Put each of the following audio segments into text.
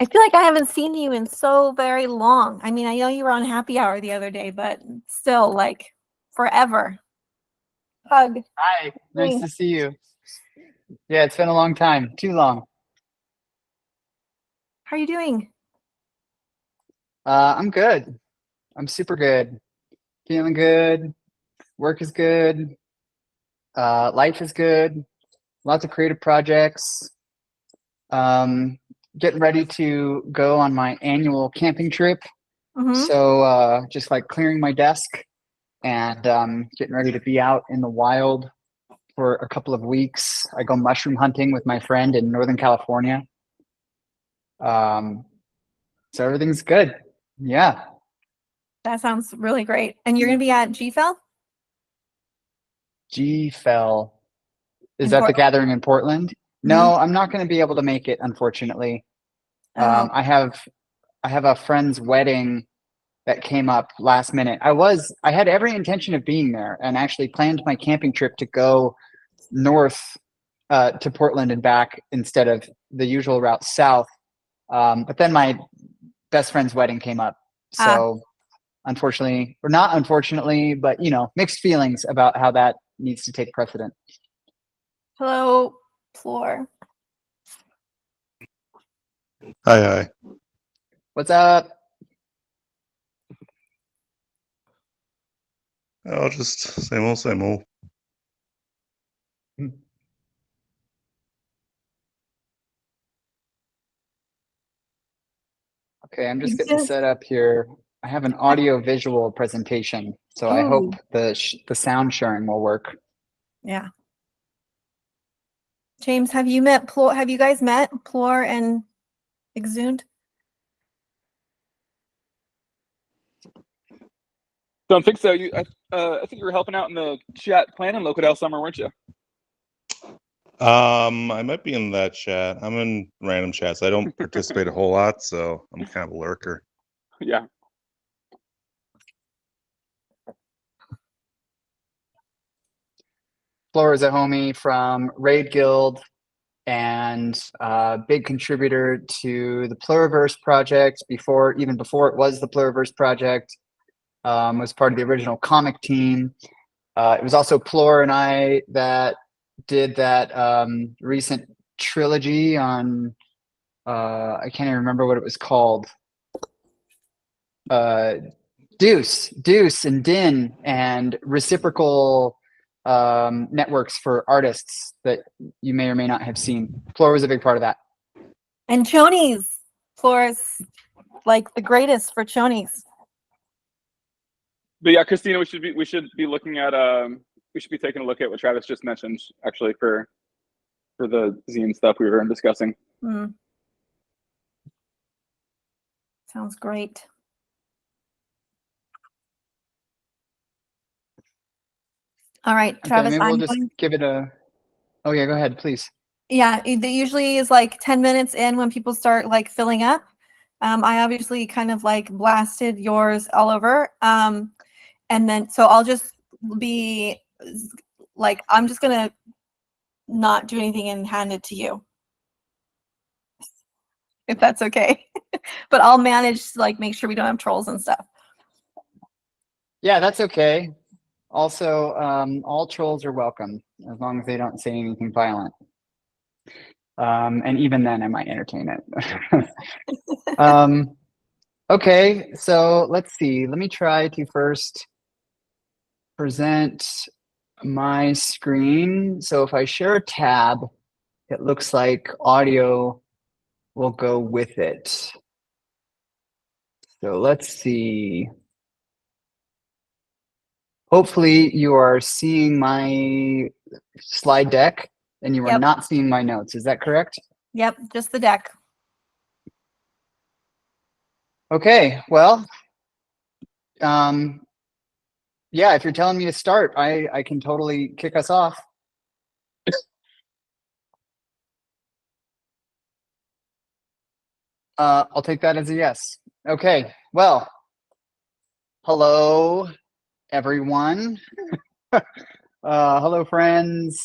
I feel like I haven't seen you in so very long. I mean, I know you were on Happy Hour the other day, but still, like, forever. Hug. Hi, nice Doing- to see you. Yeah, it's been a long time, too long. How are you doing? I'm good. I'm super good. Feeling good. Work is good. Life is good. Lots of creative projects. Um, Getting ready to go on my annual camping trip. Mm-hmm. So just like clearing my desk and getting ready to be out in the wild for a couple of weeks. I go mushroom hunting with my friend in Northern California. Um, so everything's good. Yeah. That sounds really great. And you're going to be at GFEL G fell. Is in that the Portland? gathering in Portland? Mm-hmm. No, I'm not going to be able to make it, unfortunately. Oh, I have a friend's wedding that came up last minute. I had every intention of being there and actually planned my camping trip to go north to Portland and back instead of the usual route south. But then my best friend's wedding came up. ah, So unfortunately, or not unfortunately, but mixed feelings about how that needs to take precedent. hello, Floor. Hi, hi. What's up? Oh, just same old, same old. Okay, I'm just getting set up here. I have an audio visual presentation, so I hope Ooh, the sound sharing will work. yeah. James, have you met Plor? Have you guys met Plor and Exhumed? Don't think so. I think you were helping out in the chat planning Locodile Summer, weren't you? I might be in that chat. I'm in random chats. I don't participate a whole lot, so I'm kind of a lurker. Yeah. Flora is a homie from Raid Guild and a big contributor to the Pluriverse project even before it was the Pluriverse project. Was part of the original comic team. It was also Plor and I that did that recent trilogy on I can't even remember what it was called. Deuce and Din and reciprocal networks for artists that you may or may not have seen. Plor was a big part of that. And Chonies. Plor is like the greatest for Chonies. But yeah, Christina, we should be looking at we should be taking a look at what Travis just mentioned actually for the zine stuff we were discussing. Mm. Sounds great. All right, Travis, Okay, maybe we'll I'm just going. give it a. Oh yeah, go ahead, please. Yeah, it usually is like 10 minutes in when people start like filling up. I obviously kind of like blasted yours all over. And then so I'll just be like, I'm just gonna not do anything and hand it to you. If that's okay. But I'll manage to like make sure we don't have trolls and stuff. Yeah, that's okay. Also, all trolls are welcome as long as they don't say anything violent. And even then, I might entertain it. Okay, so let's see. Let me try to first present my screen. So if I share a tab, it looks like audio will go with it. So let's see. Hopefully you are seeing my slide deck and you are Yep. not seeing my notes. Is that correct? Yep, just the deck. Okay, well, yeah, if you're telling me to start, I can totally kick us off. I'll take that as a yes. Okay, well, hello, everyone. Hello, friends.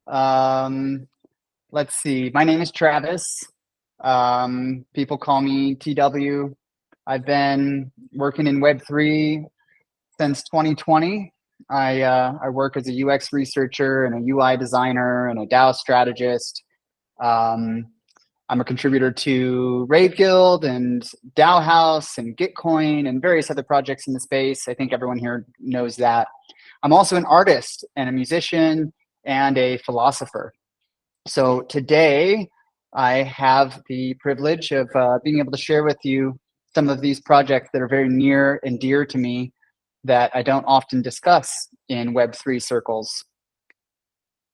Let's see. My name is Travis. People call me TW. I've been working in Web3 since 2020. I work as a UX researcher and a UI designer and a DAO strategist. I'm a contributor to Raid Guild and DAO House and Gitcoin and various other projects in the space. I think everyone here knows that. I'm also an artist and a musician and a philosopher. So today I have the privilege of being able to share with you some of these projects that are very near and dear to me that I don't often discuss in Web3 circles.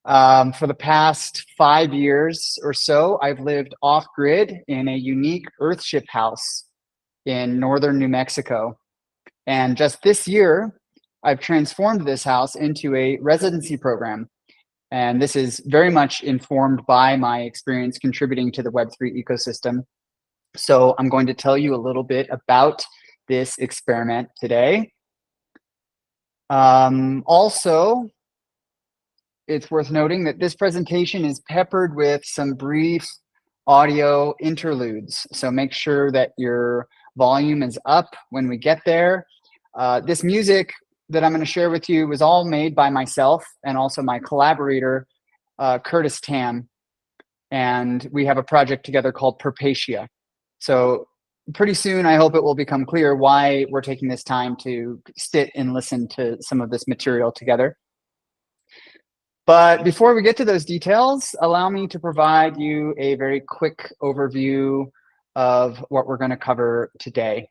For the past 5 years or so, I've lived off-grid in a unique Earthship house in northern New Mexico. And just this year, I've transformed this house into a residency program. And this is very much informed by my experience contributing to the Web3 ecosystem. So I'm going to tell you a little bit about this experiment today. Also, it's worth noting that this presentation is peppered with some brief audio interludes. So make sure that your volume is up when we get there. This music that I'm going to share with you was all made by myself and also my collaborator, Curtis Tam. And we have a project together called Perpetia. So pretty soon, I hope it will become clear why we're taking this time to sit and listen to some of this material together. But before we get to those details, allow me to provide you a very quick overview of what we're going to cover today.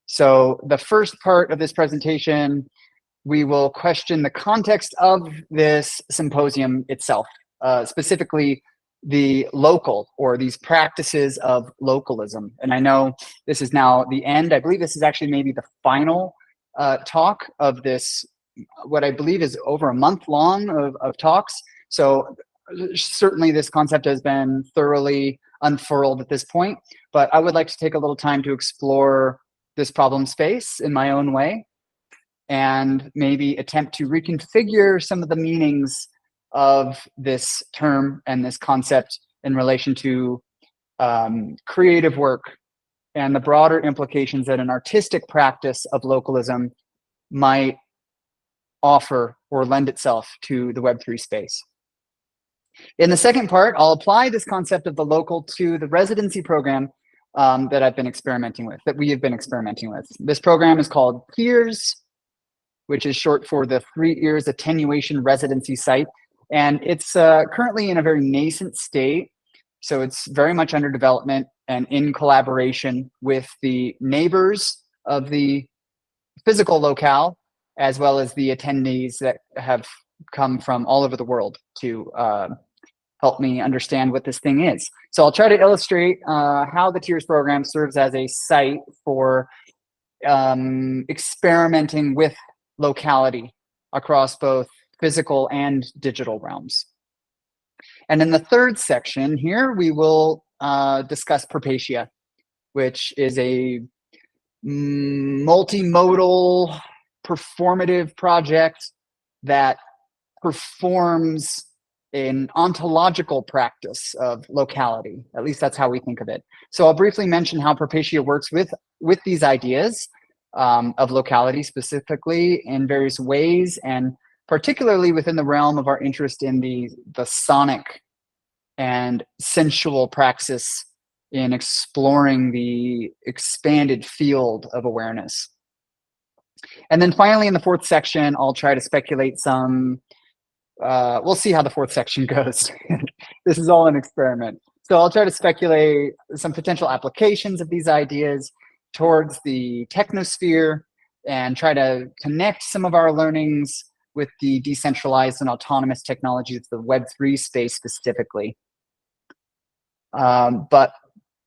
So the first part of this presentation, we will question the context of this symposium itself, specifically the local or these practices of localism. And I know this is now the end. I believe this is actually maybe the final talk of this, what I believe is over a month long of talks. So certainly this concept has been thoroughly unfurled at this point, but I would like to take a little time to explore this problem space in my own way and maybe attempt to reconfigure some of the meanings of this term and this concept in relation to creative work and the broader implications that an artistic practice of localism might offer or lend itself to the Web3 space. In the second part, I'll apply this concept of the local to the residency program that I've been experimenting with, that we have been experimenting with. This program is called PEERS, which is short for the 3 Ears Attenuation Residency Site. And it's currently in a very nascent state. So it's very much under development and in collaboration with the neighbors of the physical locale, as well as the attendees that have come from all over the world to help me understand what this thing is. So I'll try to illustrate how the TIERS program serves as a site for experimenting with locality across both physical and digital realms. And in the third section here, we will discuss Perpetia, which is a multimodal performative project that performs an ontological practice of locality. At least that's how we think of it. So I'll briefly mention how Perpetia works with these ideas of locality specifically in various ways, and particularly within the realm of our interest in the sonic and sensual praxis in exploring the expanded field of awareness. And then finally, in the fourth section, I'll try to speculate some, we'll see how the fourth section goes. This is all an experiment. So I'll try to speculate some potential applications of these ideas towards the technosphere and try to connect some of our learnings with the decentralized and autonomous technologies of the Web3 space specifically. But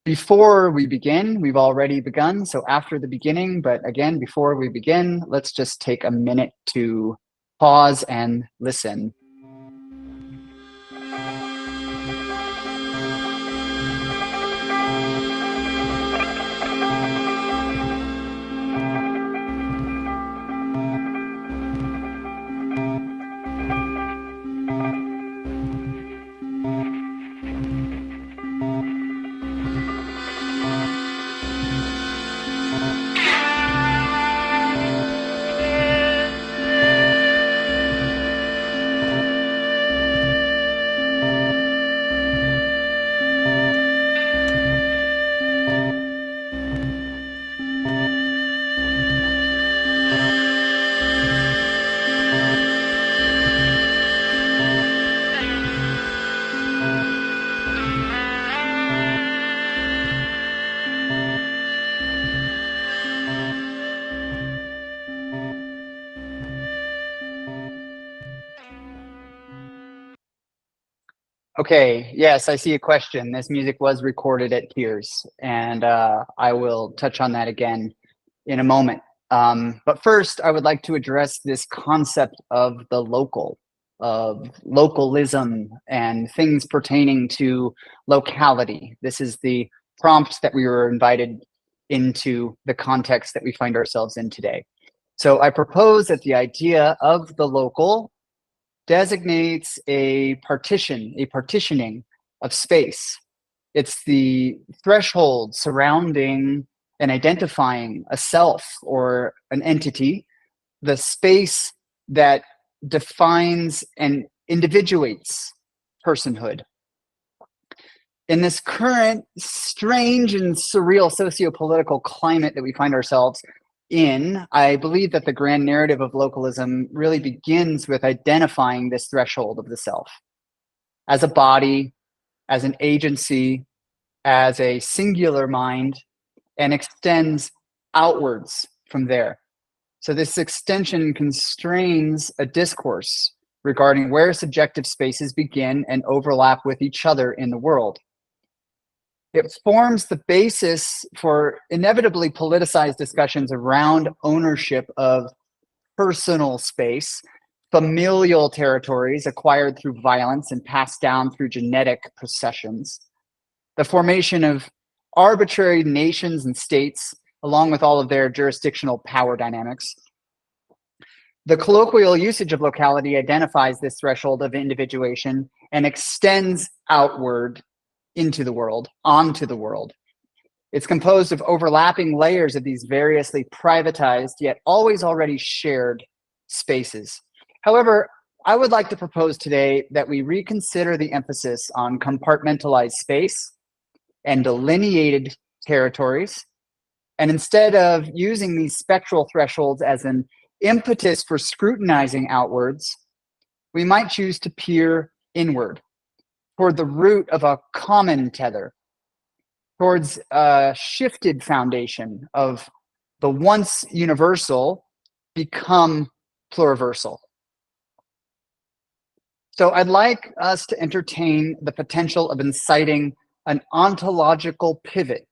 before we begin, we've already begun, so after the beginning, but again, before we begin, let's just take a minute to pause and listen. Okay, yes, I see a question. This music was recorded at Tears, and I will touch on that again in a moment. But first, I would like to address this concept of the local, of localism, and things pertaining to locality. This is the prompt that we were invited into the context that we find ourselves in today. So I propose that the idea of the local designates a partitioning of space. It's the threshold surrounding and identifying a self or an entity, the space that defines and individuates personhood. In this current strange and surreal socio-political climate that we find ourselves in, I believe that the grand narrative of localism really begins with identifying this threshold of the self as a body, as an agency, as a singular mind, and extends outwards from there. So this extension constrains a discourse regarding where subjective spaces begin and overlap with each other in the world. It forms the basis for inevitably politicized discussions around ownership of personal space, familial territories acquired through violence and passed down through genetic processions, the formation of arbitrary nations and states, along with all of their jurisdictional power dynamics. The colloquial usage of locality identifies this threshold of individuation and extends outward into the world, onto the world. It's composed of overlapping layers of these variously privatized, yet always already shared spaces. However, I would like to propose today that we reconsider the emphasis on compartmentalized space and delineated territories. And instead of using these spectral thresholds as an impetus for scrutinizing outwards, we might choose to peer inward toward the root of a common tether, towards a shifted foundation of the once universal become pluriversal. So I'd like us to entertain the potential of inciting an ontological pivot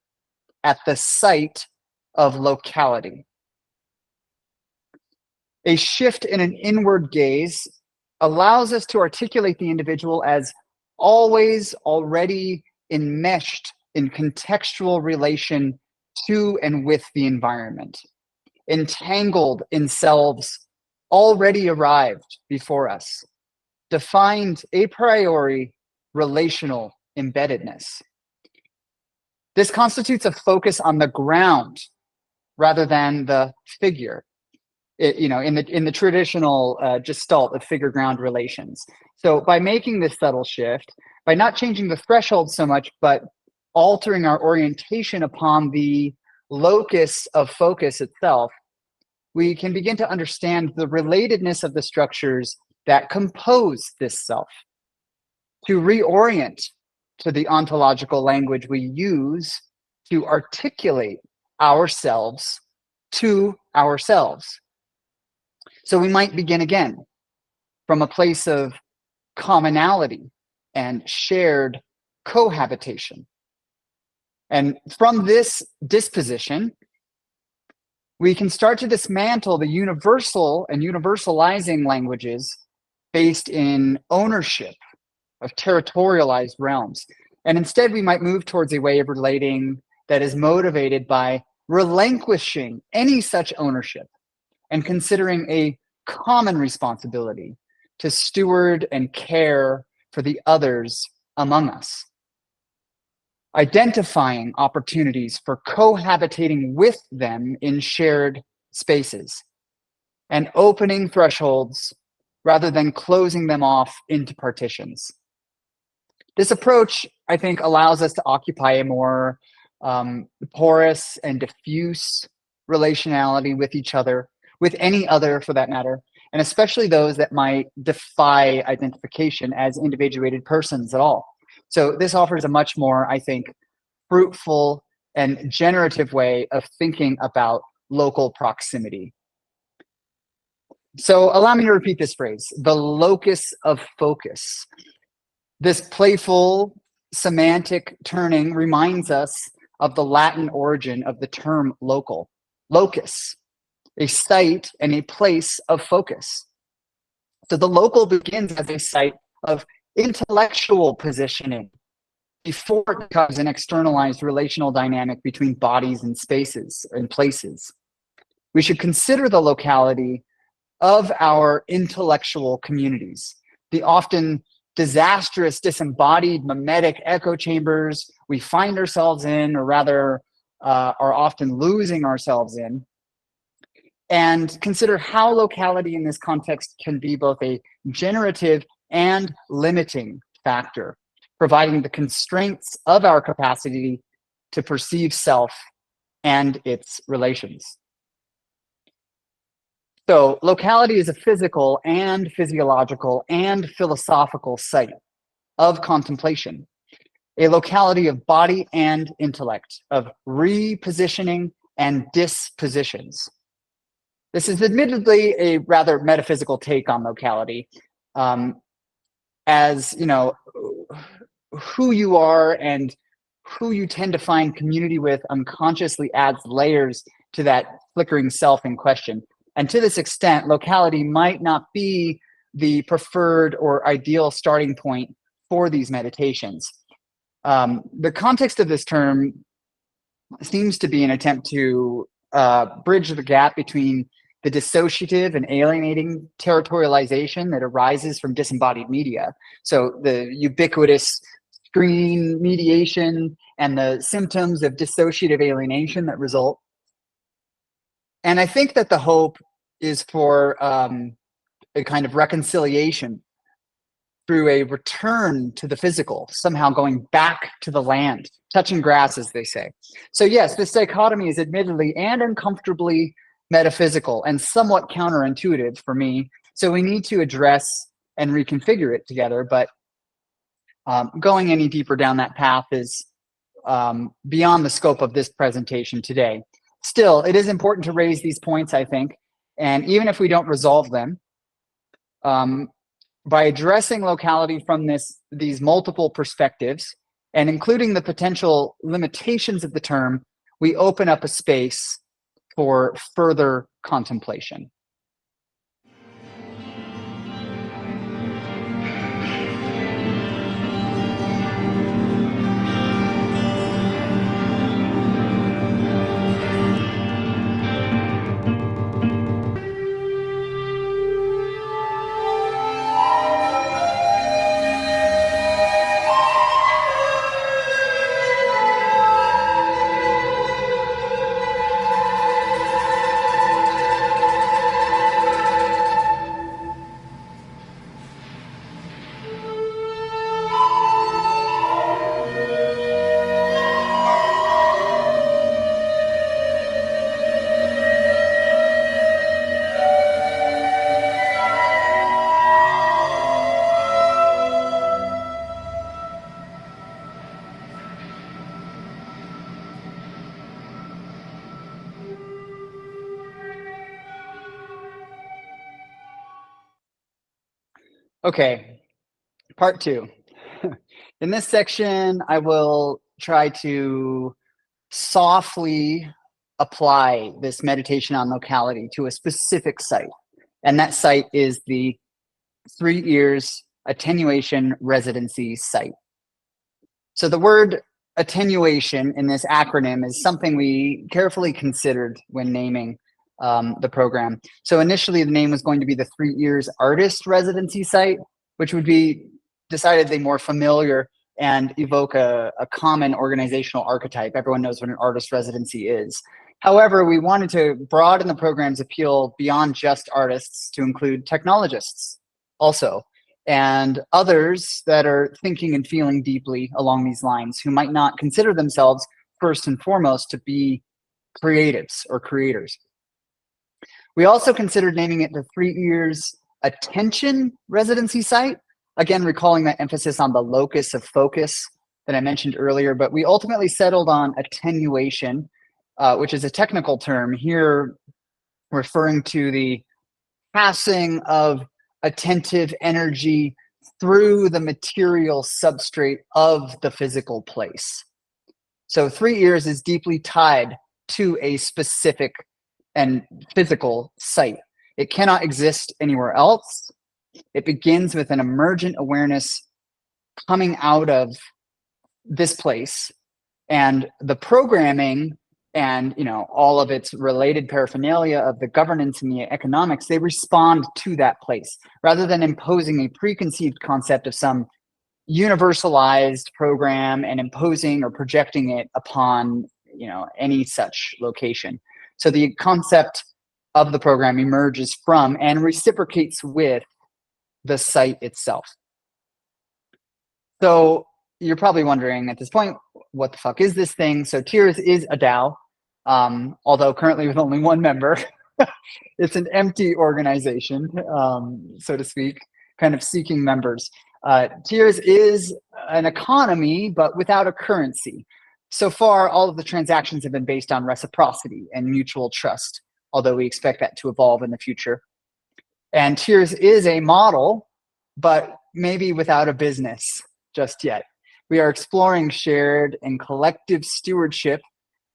at the site of locality. A shift in an inward gaze allows us to articulate the individual as always already enmeshed in contextual relation to and with the environment, entangled in selves already arrived before us, defined a priori relational embeddedness. This constitutes a focus on the ground rather than the figure. In the traditional gestalt of figure-ground relations. So by making this subtle shift, by not changing the threshold so much, but altering our orientation upon the locus of focus itself, we can begin to understand the relatedness of the structures that compose this self. To reorient to the ontological language we use to articulate ourselves to ourselves. So we might begin again from a place of commonality and shared cohabitation. And from this disposition, we can start to dismantle the universal and universalizing languages based in ownership of territorialized realms. And instead, we might move towards a way of relating that is motivated by relinquishing any such ownership and considering a common responsibility to steward and care for the others among us. Identifying opportunities for cohabitating with them in shared spaces and opening thresholds rather than closing them off into partitions. This approach, I think, allows us to occupy a more porous and diffuse relationality with each other, with any other for that matter, and especially those that might defy identification as individuated persons at all. So this offers a much more, I think, fruitful and generative way of thinking about local proximity. So allow me to repeat this phrase, the locus of focus. This playful semantic turning reminds us of the Latin origin of the term local, locus, a site and a place of focus. So the local begins as a site of intellectual positioning before it becomes an externalized relational dynamic between bodies and spaces and places. We should consider the locality of our intellectual communities, the often disastrous, disembodied, mimetic echo chambers we find ourselves in, or rather are often losing ourselves in, and consider how locality in this context can be both a generative and limiting factor, providing the constraints of our capacity to perceive self and its relations. So locality is a physical and physiological and philosophical site of contemplation, a locality of body and intellect, of repositioning and dispositions. This is admittedly a rather metaphysical take on locality, as you know, who you are and who you tend to find community with unconsciously adds layers to that flickering self in question. And to this extent, locality might not be the preferred or ideal starting point for these meditations. The context of this term seems to be an attempt to bridge the gap between the dissociative and alienating territorialization that arises from disembodied media. So the ubiquitous screen mediation and the symptoms of dissociative alienation that result. And I think that the hope is for a kind of reconciliation through a return to the physical, somehow going back to the land, touching grass, as they say. So yes, this dichotomy is admittedly and uncomfortably metaphysical and somewhat counterintuitive for me. So we need to address and reconfigure it together. But going any deeper down that path is beyond the scope of this presentation today. Still, it is important to raise these points, I think, and even if we don't resolve them, by addressing locality from these multiple perspectives and including the potential limitations of the term, we open up a space for further contemplation. Okay, part two. In this section, I will try to softly apply this meditation on locality to a specific site. And that site is the 3 Ears Attenuation Residency site. So the word attenuation in this acronym is something we carefully considered when naming the program. So initially the name was going to be the 3 Ears Artist Residency site, which would be decidedly more familiar and evoke a common organizational archetype. Everyone knows what an artist residency is. However, we wanted to broaden the program's appeal beyond just artists to include technologists also, and others that are thinking and feeling deeply along these lines who might not consider themselves first and foremost to be creatives or creators. We also considered naming it the 3 Ears Attention Residency site, again, recalling that emphasis on the locus of focus that I mentioned earlier, but we ultimately settled on attenuation, which is a technical term here referring to the passing of attentive energy through the material substrate of the physical place. So 3 ears is deeply tied to a specific and physical site. It cannot exist anywhere else. It begins with an emergent awareness coming out of this place, and the programming and all of its related paraphernalia of the governance and the economics, they respond to that place rather than imposing a preconceived concept of some universalized program and imposing or projecting it upon any such location. So the concept of the program emerges from and reciprocates with the site itself. So you're probably wondering at this point, what the fuck is this thing? So Tears is a DAO, although currently with only one member. It's an empty organization, so to speak, kind of seeking members. Tears is an economy, but without a currency. So far, all of the transactions have been based on reciprocity and mutual trust, although we expect that to evolve in the future. And Tears is a model, but maybe without a business just yet. We are exploring shared and collective stewardship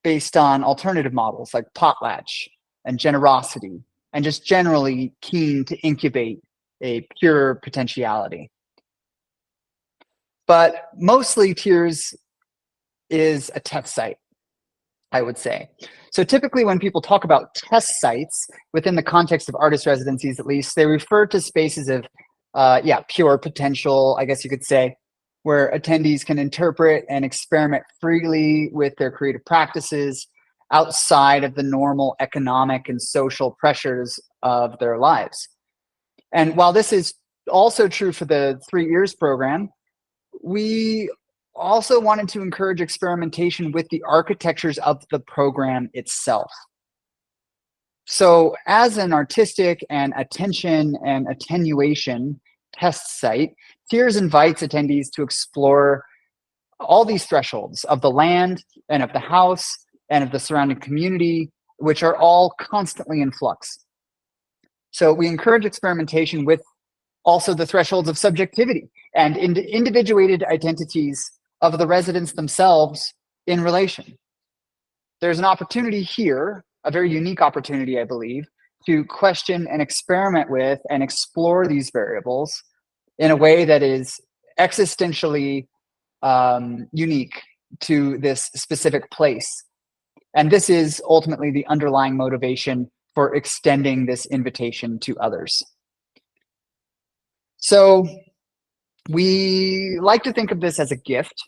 based on alternative models like potlatch and generosity, and just generally keen to incubate a pure potentiality. But mostly Tears is a test site, I would say. So typically when people talk about test sites, within the context of artist residencies at least, they refer to spaces of, pure potential, I guess you could say, where attendees can interpret and experiment freely with their creative practices outside of the normal economic and social pressures of their lives. And while this is also true for the 3 Ears program, we also wanted to encourage experimentation with the architectures of the program itself. So as an artistic and attention and attenuation test site, Tears invites attendees to explore all these thresholds of the land and of the house and of the surrounding community, which are all constantly in flux. So we encourage experimentation with also the thresholds of subjectivity and individuated identities of the residents themselves in relation. There's an opportunity here, a very unique opportunity, I believe, to question and experiment with and explore these variables in a way that is existentially unique to this specific place. And this is ultimately the underlying motivation for extending this invitation to others. So we like to think of this as a gift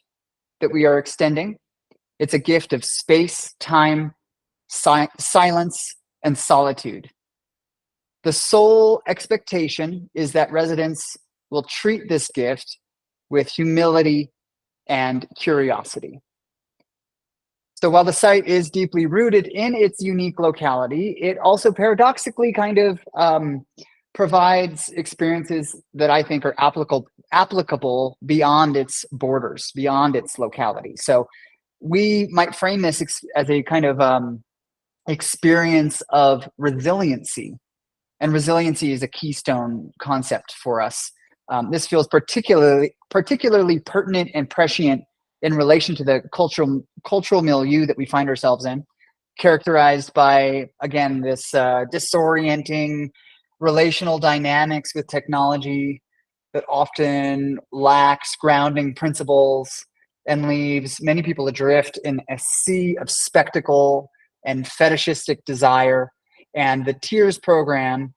that we are extending. It's a gift of space, time, silence, and solitude. The sole expectation is that residents will treat this gift with humility and curiosity. So while the site is deeply rooted in its unique locality, it also paradoxically kind of provides experiences that I think are applicable beyond its borders, beyond its locality. So we might frame this as a kind of experience of resiliency. And resiliency is a keystone concept for us. This feels particularly pertinent and prescient in relation to the cultural milieu that we find ourselves in, characterized by, again, this disorienting relational dynamics with technology that often lacks grounding principles and leaves many people adrift in a sea of spectacle and fetishistic desire. And the Tears program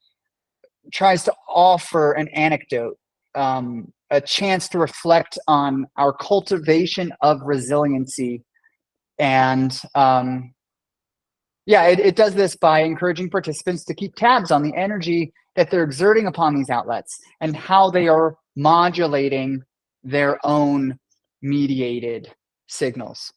tries to offer an anecdote, a chance to reflect on our cultivation of resiliency. And it does this by encouraging participants to keep tabs on the energy that they're exerting upon these outlets and how they are modulating their own mediated signals.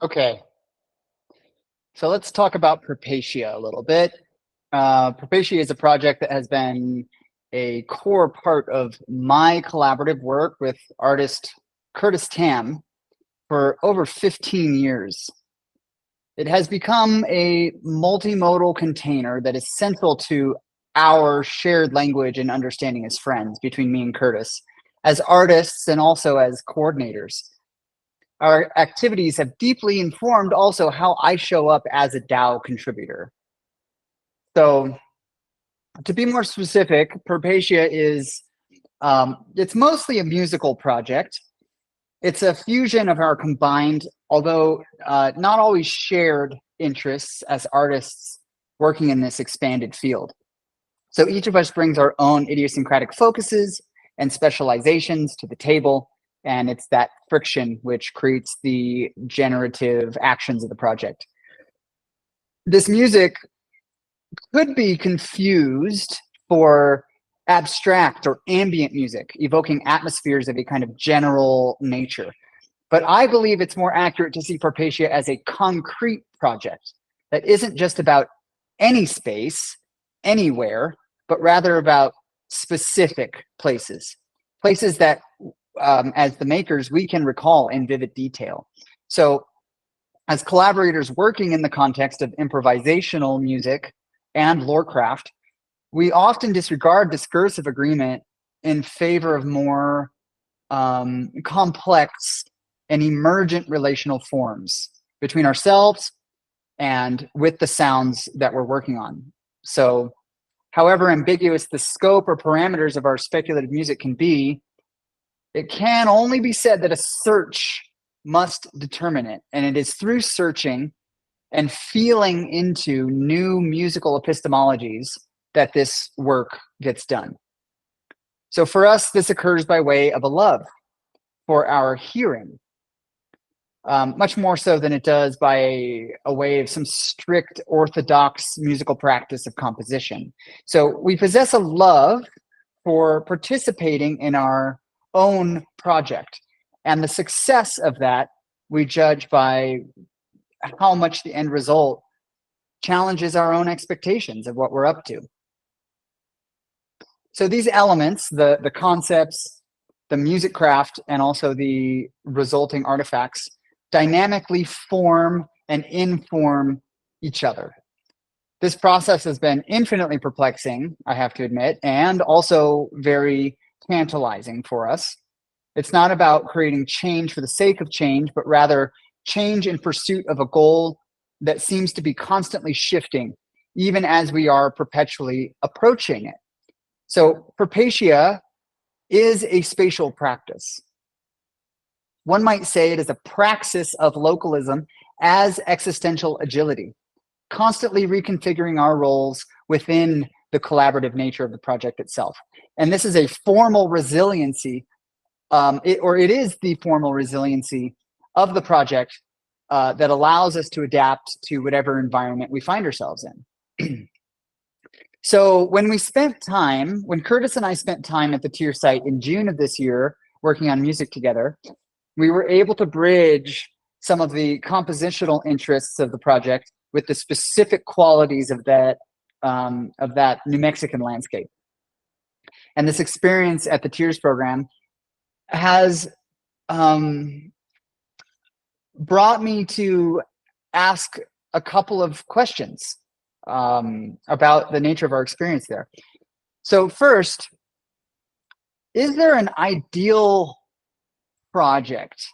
Okay. So let's talk about Perpetia a little bit. Perpetia is a project that has been a core part of my collaborative work with artist Curtis Tam for over 15 years. It has become a multimodal container that is central to our shared language and understanding as friends between me and Curtis, as artists and also as coordinators. Our activities have deeply informed also how I show up as a DAO contributor. So to be more specific, Perpetia is, it's mostly a musical project. It's a fusion of our combined, although not always shared, interests as artists working in this expanded field. So each of us brings our own idiosyncratic focuses and specializations to the table, and it's that friction which creates the generative actions of the project. This music could be confused for abstract or ambient music, evoking atmospheres of a kind of general nature. But I believe it's more accurate to see Perpetia as a concrete project that isn't just about any space, anywhere, but rather about specific places, places that, as the makers, we can recall in vivid detail. So as collaborators working in the context of improvisational music and lorecraft, we often disregard discursive agreement in favor of more complex and emergent relational forms between ourselves and with the sounds that we're working on. So however ambiguous the scope or parameters of our speculative music can be, it can only be said that a search must determine it. And it is through searching and feeling into new musical epistemologies that this work gets done. So for us, this occurs by way of a love for our hearing, much more so than it does by a way of some strict orthodox musical practice of composition. So we possess a love for participating in our own project, and the success of that we judge by how much the end result challenges our own expectations of what we're up to. So these elements, the concepts, the music craft, and also the resulting artifacts dynamically form and inform each other. This process has been infinitely perplexing, I have to admit, and also very tantalizing for us. It's not about creating change for the sake of change, but rather change in pursuit of a goal that seems to be constantly shifting, even as we are perpetually approaching it. So Perpetia is a spatial practice. One might say it is a praxis of localism as existential agility, constantly reconfiguring our roles within the collaborative nature of the project itself. And this is a formal resiliency, it is the formal resiliency of the project that allows us to adapt to whatever environment we find ourselves in. So when Curtis and I spent time at the Tier site in June of this year, working on music together, we were able to bridge some of the compositional interests of the project with the specific qualities of that New Mexican landscape. And this experience at the Tiers program has brought me to ask a couple of questions about the nature of our experience there. So first, is there an ideal project?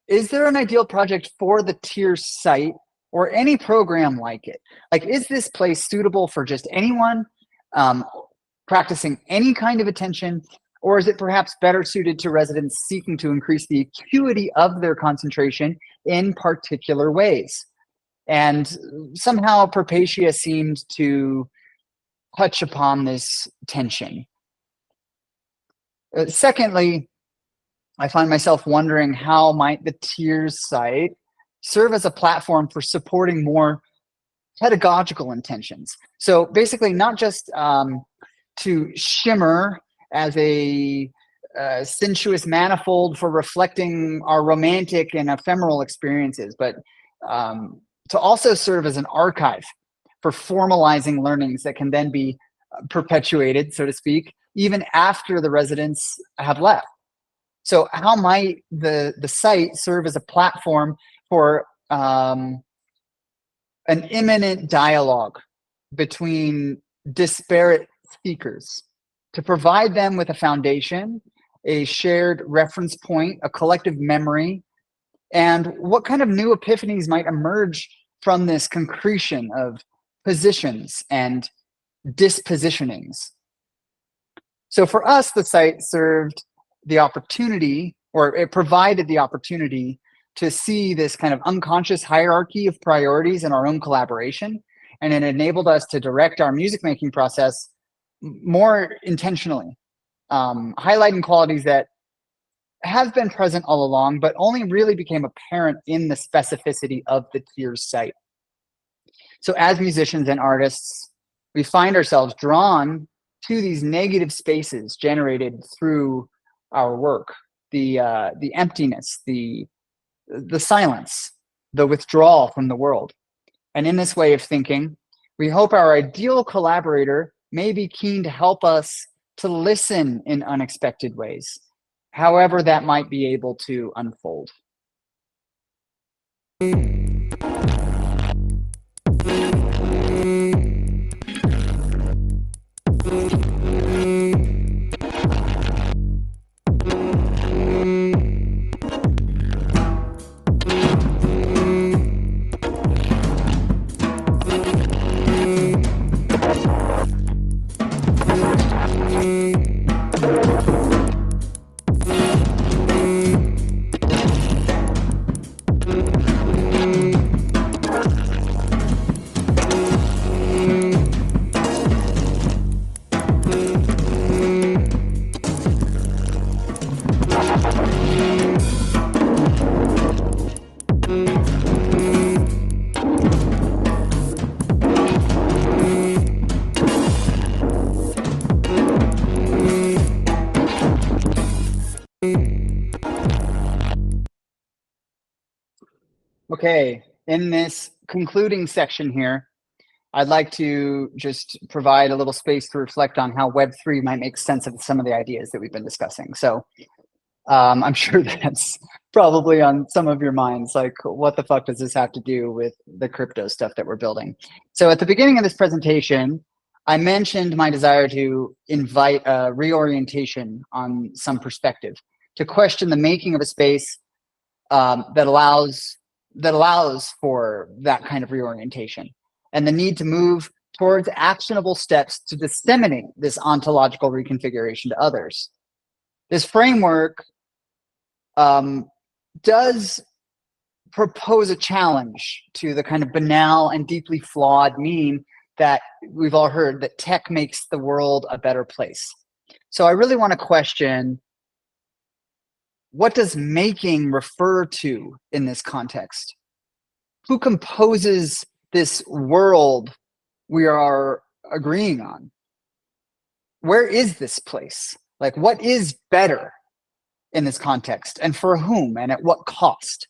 Is there an ideal project for the Tier site or any program like it? Like, is this place suitable for just anyone practicing any kind of attention, or is it perhaps better suited to residents seeking to increase the acuity of their concentration in particular ways? And somehow Perpetia seemed to touch upon this tension. Secondly, I find myself wondering how might the Tiers site serve as a platform for supporting more pedagogical intentions. So basically not just to shimmer as a sensuous manifold for reflecting our romantic and ephemeral experiences, but to also serve as an archive for formalizing learnings that can then be perpetuated, so to speak, even after the residents have left. So how might the site serve as a platform for an imminent dialogue between disparate speakers to provide them with a foundation, a shared reference point, a collective memory, and what kind of new epiphanies might emerge from this concretion of positions and dispositionings? So for us, the site served the opportunity, or it provided the opportunity to see this kind of unconscious hierarchy of priorities in our own collaboration. And it enabled us to direct our music making process more intentionally, highlighting qualities that have been present all along, but only really became apparent in the specificity of the Tears site. So as musicians and artists, we find ourselves drawn to these negative spaces generated through our work, the emptiness, the silence, the withdrawal from the world. And in this way of thinking, we hope our ideal collaborator may be keen to help us to listen in unexpected ways, however that might be able to unfold. Okay, in this concluding section here, I'd like to just provide a little space to reflect on how Web3 might make sense of some of the ideas that we've been discussing. So I'm sure that's probably on some of your minds, like, what the fuck does this have to do with the crypto stuff that we're building? So at the beginning of this presentation, I mentioned my desire to invite a reorientation on some perspective, to question the making of a space that allows for that kind of reorientation, and the need to move towards actionable steps to disseminate this ontological reconfiguration to others. This framework does propose a challenge to the kind of banal and deeply flawed meme that we've all heard, that tech makes the world a better place. So I really want to question, what does making refer to in this context? Who composes this world we are agreeing on? Where is this place? Like, what is better in this context, and for whom, and at what cost?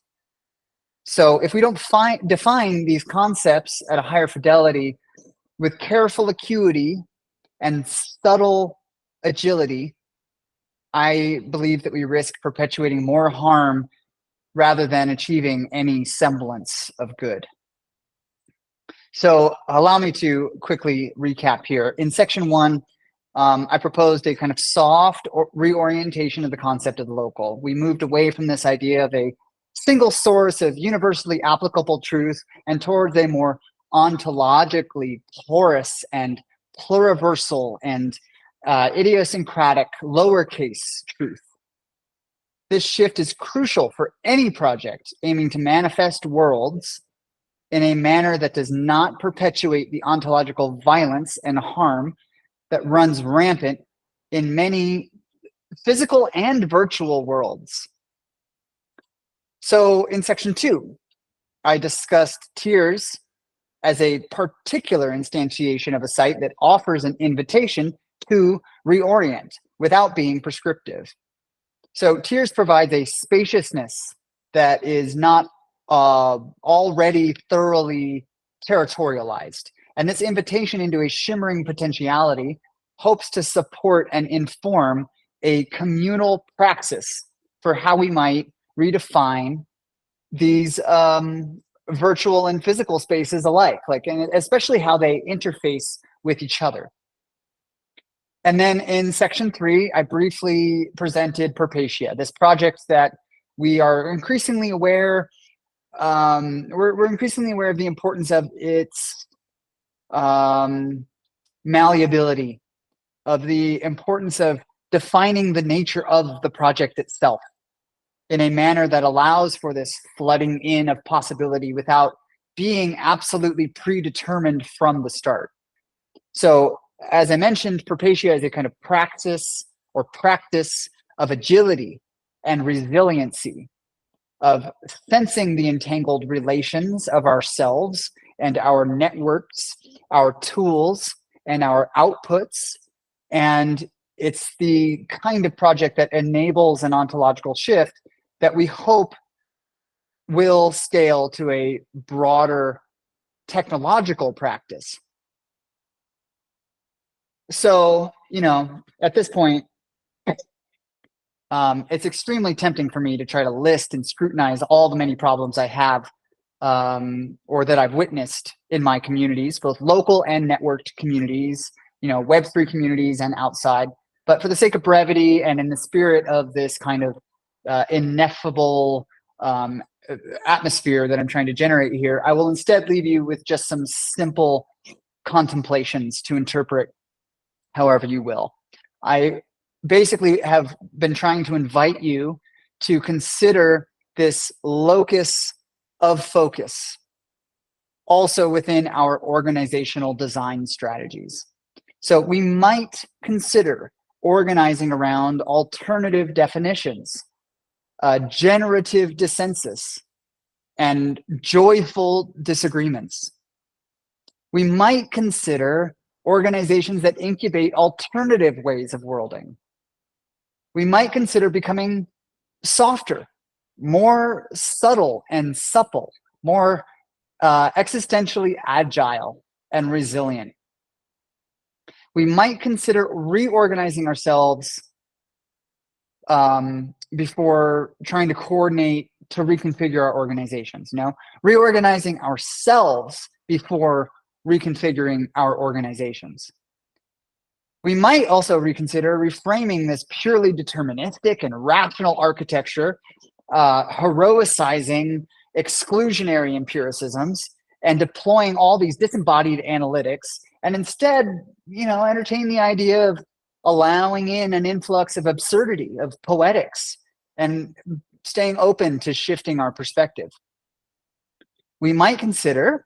So if we don't define these concepts at a higher fidelity with careful acuity and subtle agility, I believe that we risk perpetuating more harm rather than achieving any semblance of good. So allow me to quickly recap here. In section 1, I proposed a kind of soft reorientation of the concept of the local. We moved away from this idea of a single source of universally applicable truth and towards a more ontologically porous and pluriversal and idiosyncratic lowercase truth. This shift is crucial for any project aiming to manifest worlds in a manner that does not perpetuate the ontological violence and harm that runs rampant in many physical and virtual worlds. So in section 2, I discussed Tears as a particular instantiation of a site that offers an invitation to reorient without being prescriptive. So tiers provides a spaciousness that is not already thoroughly territorialized. And this invitation into a shimmering potentiality hopes to support and inform a communal praxis for how we might redefine these virtual and physical spaces alike, like, and especially how they interface with each other. And then in section 3, I briefly presented Perpetua, this project that we are increasingly aware, we're increasingly aware of the importance of its malleability, of the importance of defining the nature of the project itself in a manner that allows for this flooding in of possibility without being absolutely predetermined from the start. So as I mentioned, Perpetua is a kind of practice of agility and resiliency, of sensing the entangled relations of ourselves and our networks, our tools, and our outputs. And it's the kind of project that enables an ontological shift that we hope will scale to a broader technological practice. So, you know, at this point, it's extremely tempting for me to try to list and scrutinize all the many problems I have or that I've witnessed in my communities, both local and networked communities, you know, Web3 communities and outside. But for the sake of brevity and in the spirit of this kind of ineffable atmosphere that I'm trying to generate here, I will instead leave you with just some simple contemplations to interpret however you will. I basically have been trying to invite you to consider this locus of focus also within our organizational design strategies. So we might consider organizing around alternative definitions, generative dissensus, and joyful disagreements. We might consider organizations that incubate alternative ways of worlding. We might consider becoming softer, more subtle and supple, more existentially agile and resilient. We might consider reorganizing ourselves before trying to coordinate to reconfigure our organizations. You know, reorganizing ourselves before reconfiguring our organizations. We might also reconsider reframing this purely deterministic and rational architecture, heroicizing exclusionary empiricisms and deploying all these disembodied analytics, and instead, you know, entertain the idea of allowing in an influx of absurdity, of poetics, and staying open to shifting our perspective. We might consider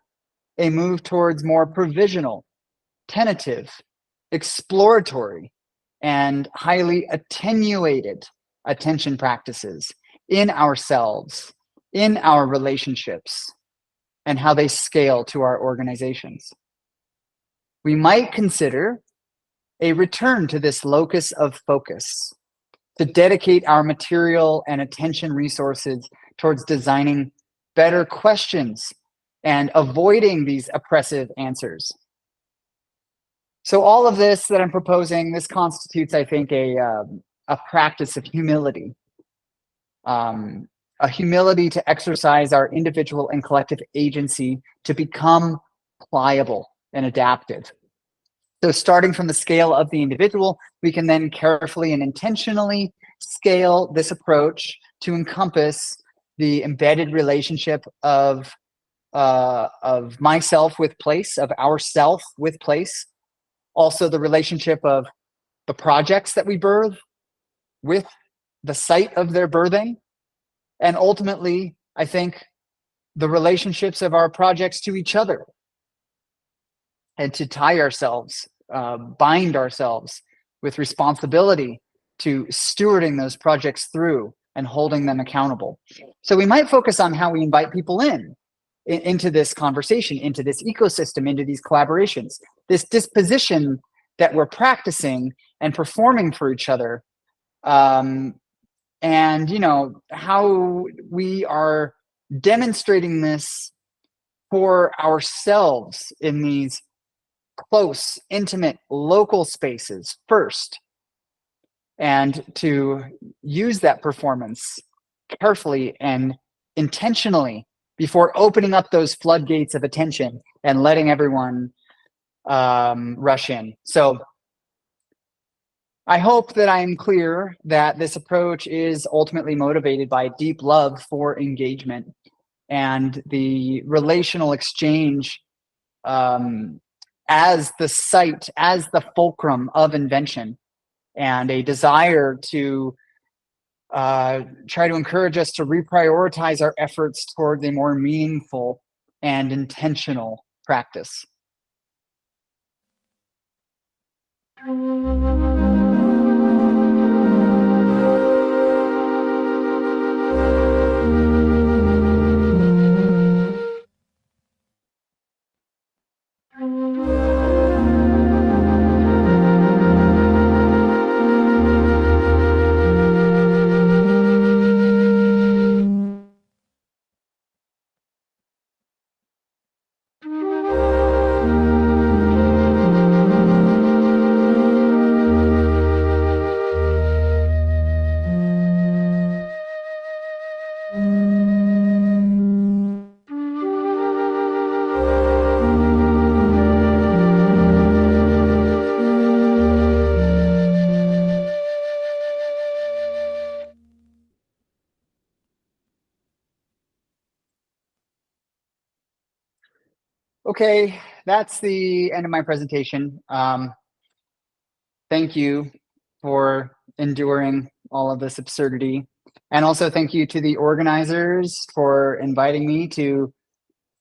a move towards more provisional, tentative, exploratory, and highly attenuated attention practices in ourselves, in our relationships, and how they scale to our organizations. We might consider a return to this locus of focus, to dedicate our material and attention resources towards designing better questions and avoiding these oppressive answers. So all of this that I'm proposing, this constitutes, I think, a practice of humility, a humility to exercise our individual and collective agency to become pliable and adaptive. So starting from the scale of the individual, we can then carefully and intentionally scale this approach to encompass the embedded relationship of myself with place, of ourself with place, also the relationship of the projects that we birth with the site of their birthing, and ultimately, I think, the relationships of our projects to each other, and to tie ourselves, bind ourselves with responsibility to stewarding those projects through and holding them accountable. So we might focus on how we invite people into this conversation, into this ecosystem, into these collaborations, this disposition that we're practicing and performing for each other and how we are demonstrating this for ourselves in these close, intimate, local spaces first, and to use that performance carefully and intentionally before opening up those floodgates of attention and letting everyone rush in. So I hope that I'm clear that this approach is ultimately motivated by deep love for engagement and the relational exchange as the site, as the fulcrum of invention, and a desire to try to encourage us to reprioritize our efforts towards a more meaningful and intentional practice. Okay, that's the end of my presentation. Thank you for enduring all of this absurdity. And also thank you to the organizers for inviting me to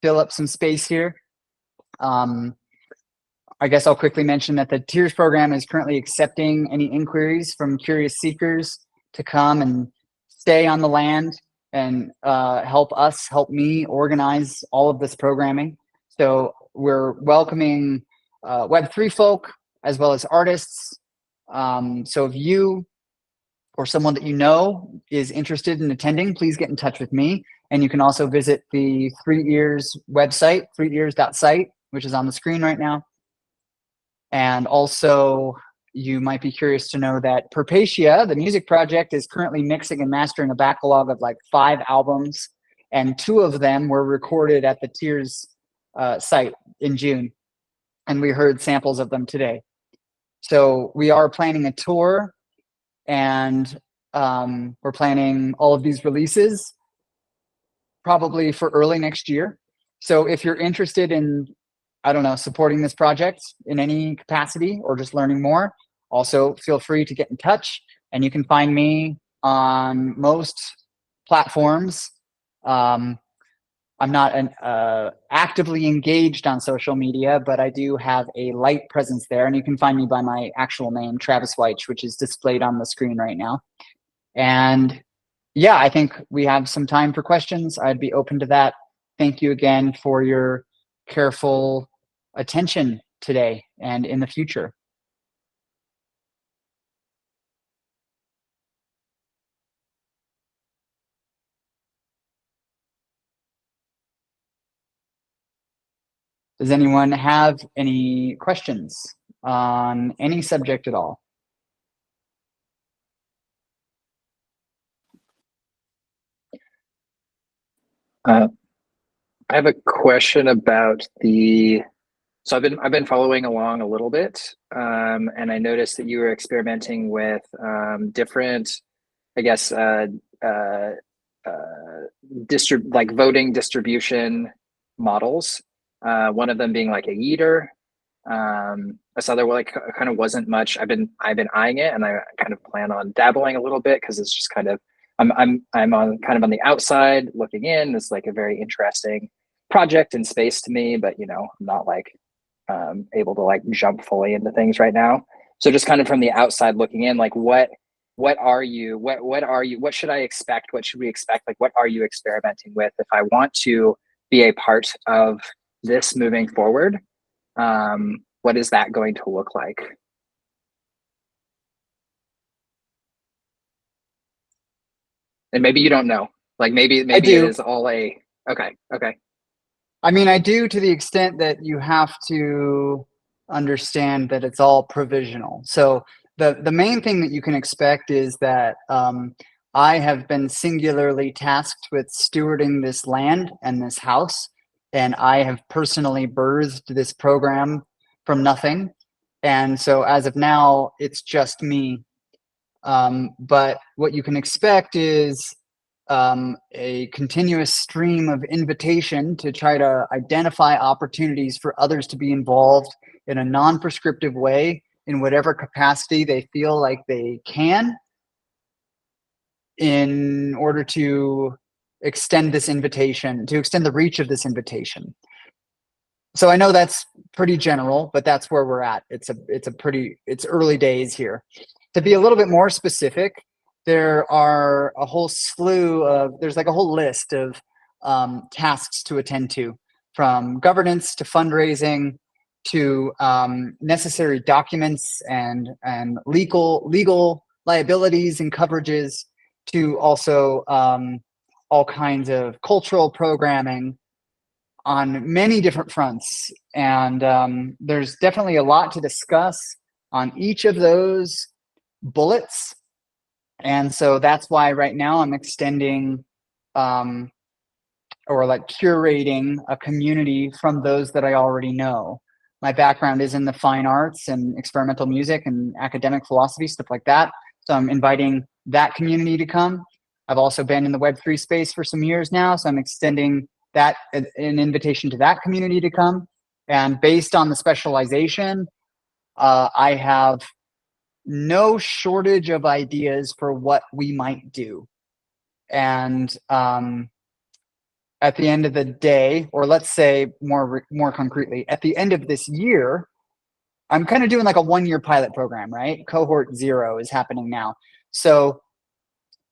fill up some space here. I guess I'll quickly mention that the Tiers program is currently accepting any inquiries from curious seekers to come and stay on the land and help me organize all of this programming. So we're welcoming Web3 folk as well as artists. So if you or someone that you know is interested in attending, please get in touch with me. And you can also visit the 3 Ears website, 3ears.site, which is on the screen right now. And also, you might be curious to know that Perpetia, the music project, is currently mixing and mastering a backlog of like 5 albums, and 2 of them were recorded at the Tiers site in June, and we heard samples of them today. So we are planning a tour, and we're planning all of these releases probably for early next year. So if you're interested in, I don't know, supporting this project in any capacity or just learning more, also feel free to get in touch, and you can find me on most platforms. I'm not actively engaged on social media, but I do have a light presence there, and you can find me by my actual name, Travis Wyche, which is displayed on the screen right now. And yeah, I think we have some time for questions. I'd be open to that. Thank you again for your careful attention today and in the future. Does anyone have any questions on any subject at all? I have a question about so I've been following along a little bit, and I noticed that you were experimenting with different, I guess, like voting distribution models. One of them being like a yeeter. This other like kind of wasn't much. I've been eyeing it, and I kind of plan on dabbling a little bit because it's just kind of I'm on kind of on the outside looking in. It's like a very interesting project in space to me, but I'm not like able to like jump fully into things right now. So just kind of from the outside looking in, like what are you, what should I expect? What should we expect? Like, what are you experimenting with? If I want to be a part of this moving forward, what is that going to look like? And maybe you don't know. Like maybe it do. is all a okay. I mean, I do, to the extent that you have to understand that it's all provisional. So the main thing that you can expect is that I have been singularly tasked with stewarding this land and this house, and I have personally birthed this program from nothing. And so as of now, it's just me. But what you can expect is a continuous stream of invitation to try to identify opportunities for others to be involved in a non-prescriptive way in whatever capacity they feel like they can, in order to extend this invitation, to extend the reach of this invitation. So I know that's pretty general, but that's where we're at. It's early days here. To be a little bit more specific, there are a whole slew of, there's like a whole list of tasks to attend to, from governance to fundraising to necessary documents and legal liabilities and coverages, to also all kinds of cultural programming on many different fronts. And there's definitely a lot to discuss on each of those bullets. And so that's why right now I'm extending or like curating a community from those that I already know. My background is in the fine arts and experimental music and academic philosophy, stuff like that. So I'm inviting that community to come. I've also been in the Web3 space for some years now, so I'm extending that an invitation to that community to come. And based on the specialization, I have no shortage of ideas for what we might do. And at the end of the day, or let's say more concretely, at the end of this year, I'm kind of doing like a 1-year pilot program, right? Cohort 0 is happening now. So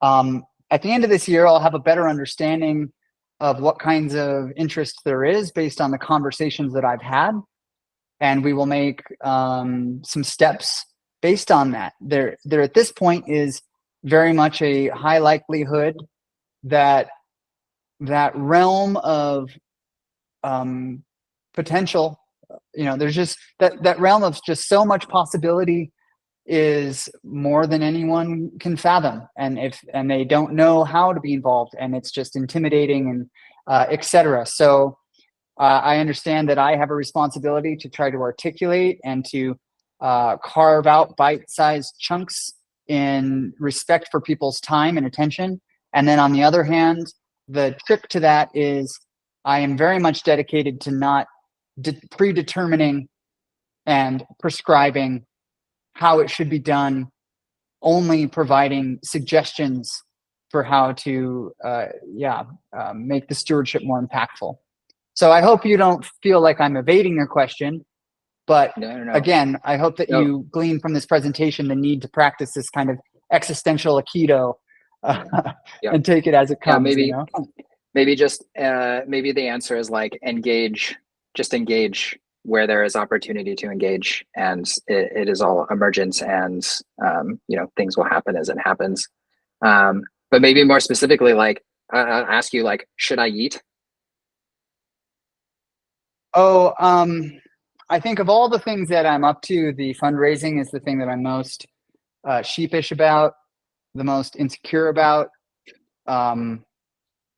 at the end of this year, I'll have a better understanding of what kinds of interest there is based on the conversations that I've had. And we will make some steps based on that. There at this point is very much a high likelihood that that realm of potential, there's just that realm of just so much possibility is more than anyone can fathom. And they don't know how to be involved, and it's just intimidating and etc. So I understand that I have a responsibility to try to articulate and to carve out bite-sized chunks in respect for people's time and attention. And then on the other hand, the trick to that is I am very much dedicated to not predetermining and prescribing how it should be done, only providing suggestions for how to make the stewardship more impactful. So I hope you don't feel like I'm evading your question, but No. again, I hope that you glean from this presentation the need to practice this kind of existential Aikido and take it as it comes. Maybe just maybe the answer is like engage where there is opportunity to engage, and it is all emergence, and things will happen as it happens. But maybe more specifically, like I'll ask you, like, should I eat? I think of all the things that I'm up to, the fundraising is the thing that I'm most sheepish about, the most insecure about. I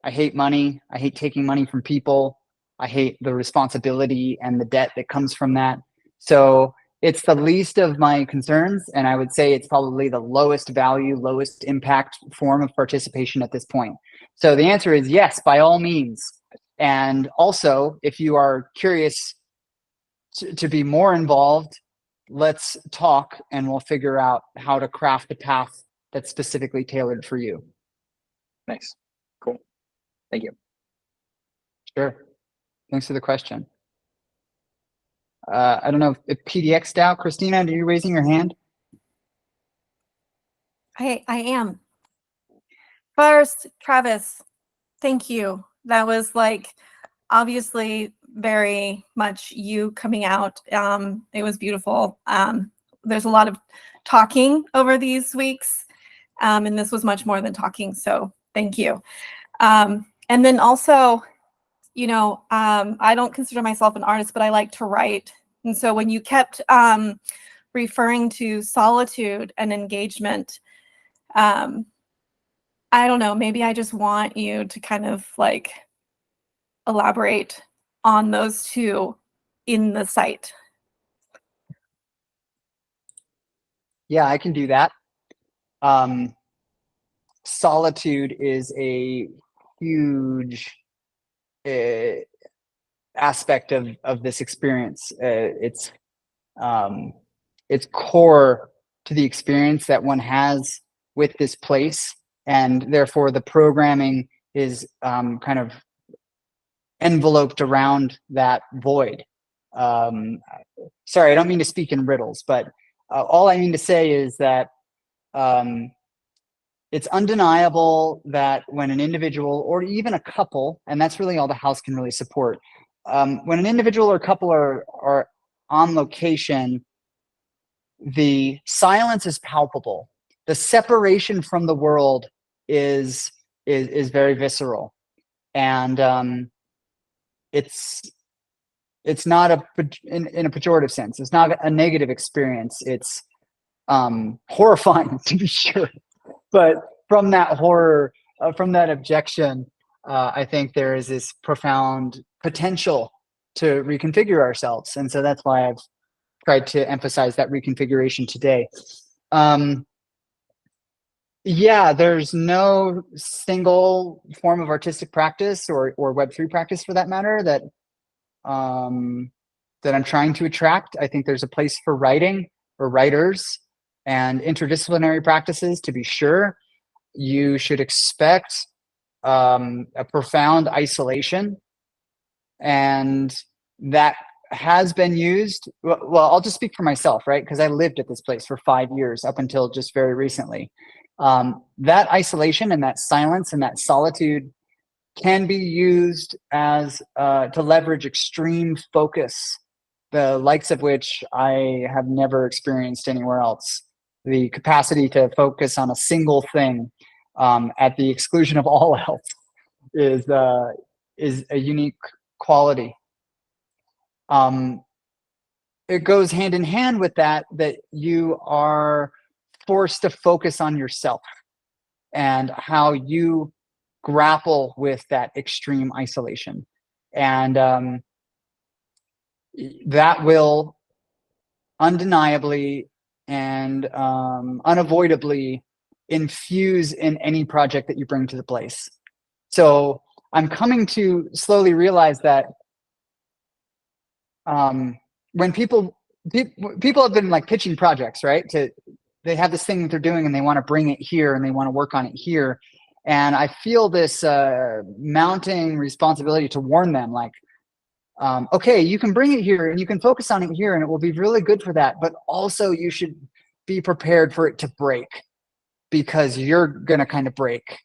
hate money. I hate taking money from people. I hate the responsibility and the debt that comes from that. So it's the least of my concerns, and I would say it's probably the lowest value, lowest impact form of participation at this point. So the answer is yes, by all means. And also, if you are curious to be more involved, let's talk and we'll figure out how to craft a path that's specifically tailored for you. Nice. Cool. Thank you. Sure. Thanks for the question. I don't know if PDX'd out. Christina, are you raising your hand? I am. First, Travis, thank you. That was like obviously very much you coming out. It was beautiful. There's a lot of talking over these weeks, and this was much more than talking. So Thank you. And then also, I don't consider myself an artist, but I like to write. And so when you kept referring to solitude and engagement, I don't know, maybe I just want you to kind of like elaborate on those two in the site. Yeah, I can do that. Solitude is a huge aspect of this experience. It's core to the experience that one has with this place, and therefore the programming is kind of enveloped around that void. Sorry, I don't mean to speak in riddles, but all I mean to say is that it's undeniable that when an individual or even a couple, and that's really all the house can really support, when an individual or couple are on location, the silence is palpable. The separation from the world is very visceral, and it's not in a pejorative sense. It's not a negative experience. It's horrifying, to be sure. But from that horror, from that objection, I think there is this profound potential to reconfigure ourselves. And so that's why I've tried to emphasize that reconfiguration today. Yeah, there's no single form of artistic practice or Web3 practice for that matter that I'm trying to attract. I think there's a place for writing or writers and interdisciplinary practices, to be sure. You should expect a profound isolation, and that has been used. Well, I'll just speak for myself, right? Because I lived at this place for 5 years up until just very recently. That isolation and that silence and that solitude can be used as to leverage extreme focus, the likes of which I have never experienced anywhere else. The capacity to focus on a single thing at the exclusion of all else is a unique quality. It goes hand in hand with that you are forced to focus on yourself and how you grapple with that extreme isolation. And that will undeniably and unavoidably infuse in any project that you bring to the place. So I'm coming to slowly realize that when people have been like pitching projects, right? They have this thing that they're doing and they want to bring it here and they want to work on it here. And I feel this mounting responsibility to warn them, like, okay, you can bring it here and you can focus on it here and it will be really good for that. But also you should be prepared for it to break, because you're going to kind of break.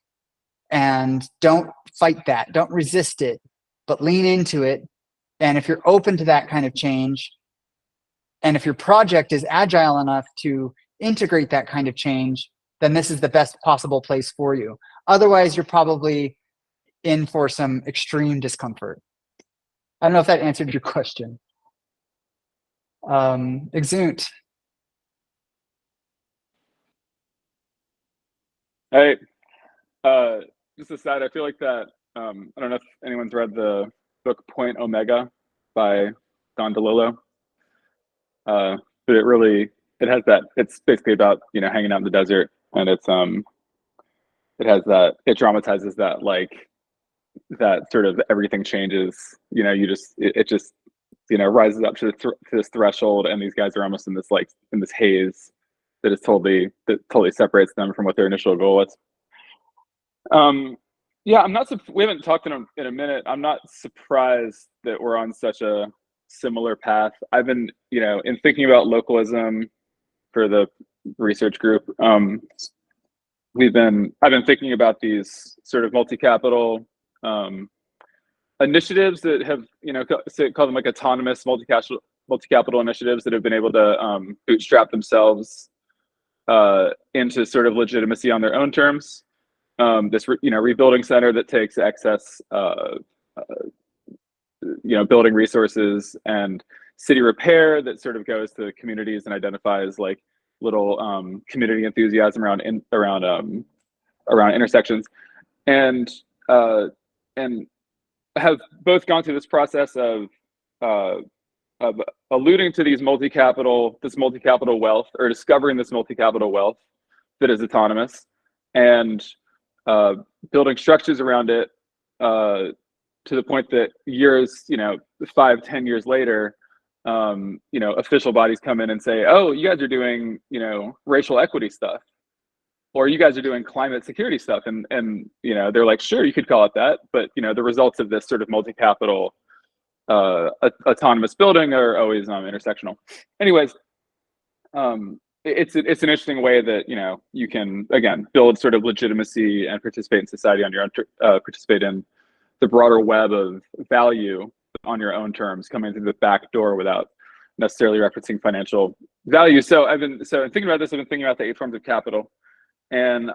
And don't fight that. Don't resist it, but lean into it. And if you're open to that kind of change, and if your project is agile enough to integrate that kind of change, then this is the best possible place for you. Otherwise, you're probably in for some extreme discomfort. I don't know if that answered your question. Exunt. Hey, just a side, I feel like that, I don't know if anyone's read the book Point Omega by Don DeLillo. But it has that, it's basically about, hanging out in the desert, and it dramatizes that, like, that sort of everything changes, it just rises up to this threshold, and these guys are almost in this haze that totally separates them from what their initial goal was. Yeah, we haven't talked in a minute. I'm not surprised that we're on such a similar path. I've been, in thinking about localism for the research group, I've been thinking about these sort of multi-capital initiatives that have, call them like autonomous multi-capital initiatives that have been able to bootstrap themselves into sort of legitimacy on their own terms. this rebuilding center that takes excess building resources, and city repair that sort of goes to communities and identifies like little community enthusiasm around intersections, and have both gone through this process of alluding to this multi-capital wealth, or discovering this multi-capital wealth that is autonomous, and building structures around it to the point that years, 5-10 years later, official bodies come in and say, oh, you guys are doing, racial equity stuff, or you guys are doing climate security stuff. And they're like, sure, you could call it that. But, the results of this sort of multi-capital autonomous building are always intersectional. Anyways, it's an interesting way that, you can, again, build sort of legitimacy and participate in society on your own, participate in the broader web of value on your own terms, coming through the back door without necessarily referencing financial value. So in thinking about this, I've been thinking about the 8 forms of capital, and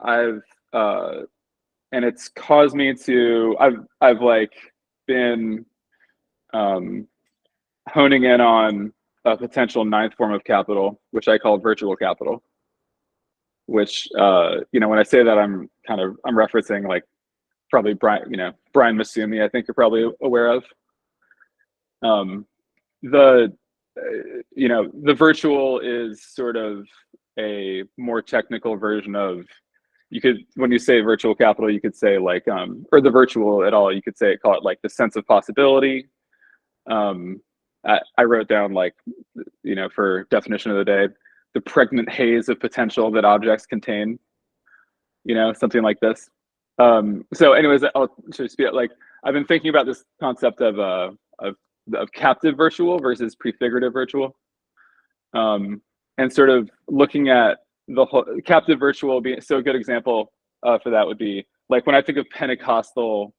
it's caused me to, I've like been honing in on a potential 9th form of capital, which I call virtual capital, which, when I say that, I'm referencing like probably Brian Masumi, I think you're probably aware of. The virtual is sort of a more technical version of, when you say virtual capital, you could say like, or the virtual at all, you could call it like the sense of possibility. I wrote down like, for definition of the day, the pregnant haze of potential that objects contain, something like this. So anyways, I'll just be like, I've been thinking about this concept of captive virtual versus prefigurative virtual, and sort of looking at the whole captive virtual being, so a good example for that would be like when I think of Pentecostal,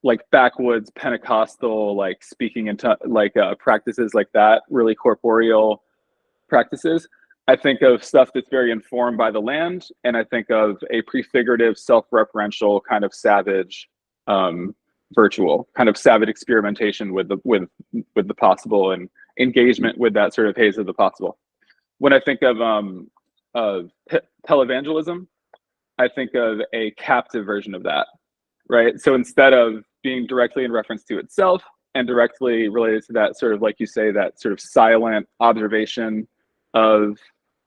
like backwoods Pentecostal, like speaking into like practices like that, really corporeal practices. I think of stuff that's very informed by the land, and I think of a prefigurative, self-referential kind of savage, virtual kind of savage experimentation with the possible, and engagement with that sort of haze of the possible. When I think of televangelism, I think of a captive version of that, right? So instead of being directly in reference to itself and directly related to that sort of, like you say, that sort of silent observation of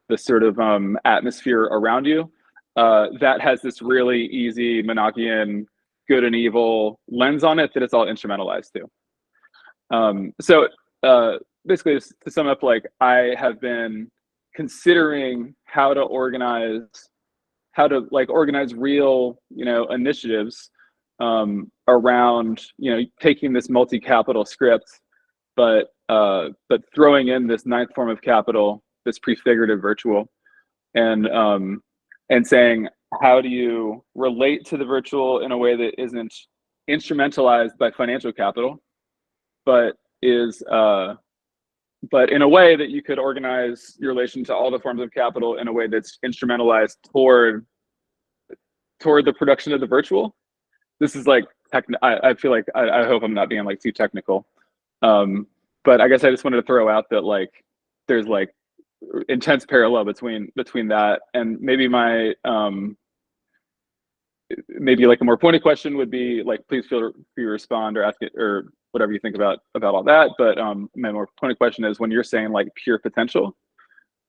the sort of atmosphere around you, that has this really easy Monarchian good and evil lens on it that it's all instrumentalized to. So basically, to sum up, like I have been considering how to organize real, initiatives around, taking this multi-capital script, but throwing in this 9th form of capital, this prefigurative virtual, and saying, how do you relate to the virtual in a way that isn't instrumentalized by financial capital, but is but in a way that you could organize your relation to all the forms of capital in a way that's instrumentalized toward the production of the virtual. This is like I feel like I hope I'm not being like too technical, but I guess I just wanted to throw out that like there's like intense parallel between that, and maybe my maybe like a more pointed question would be like, please feel free to respond or ask it or whatever you think about all that. But my more pointed question is, when you're saying like pure potential,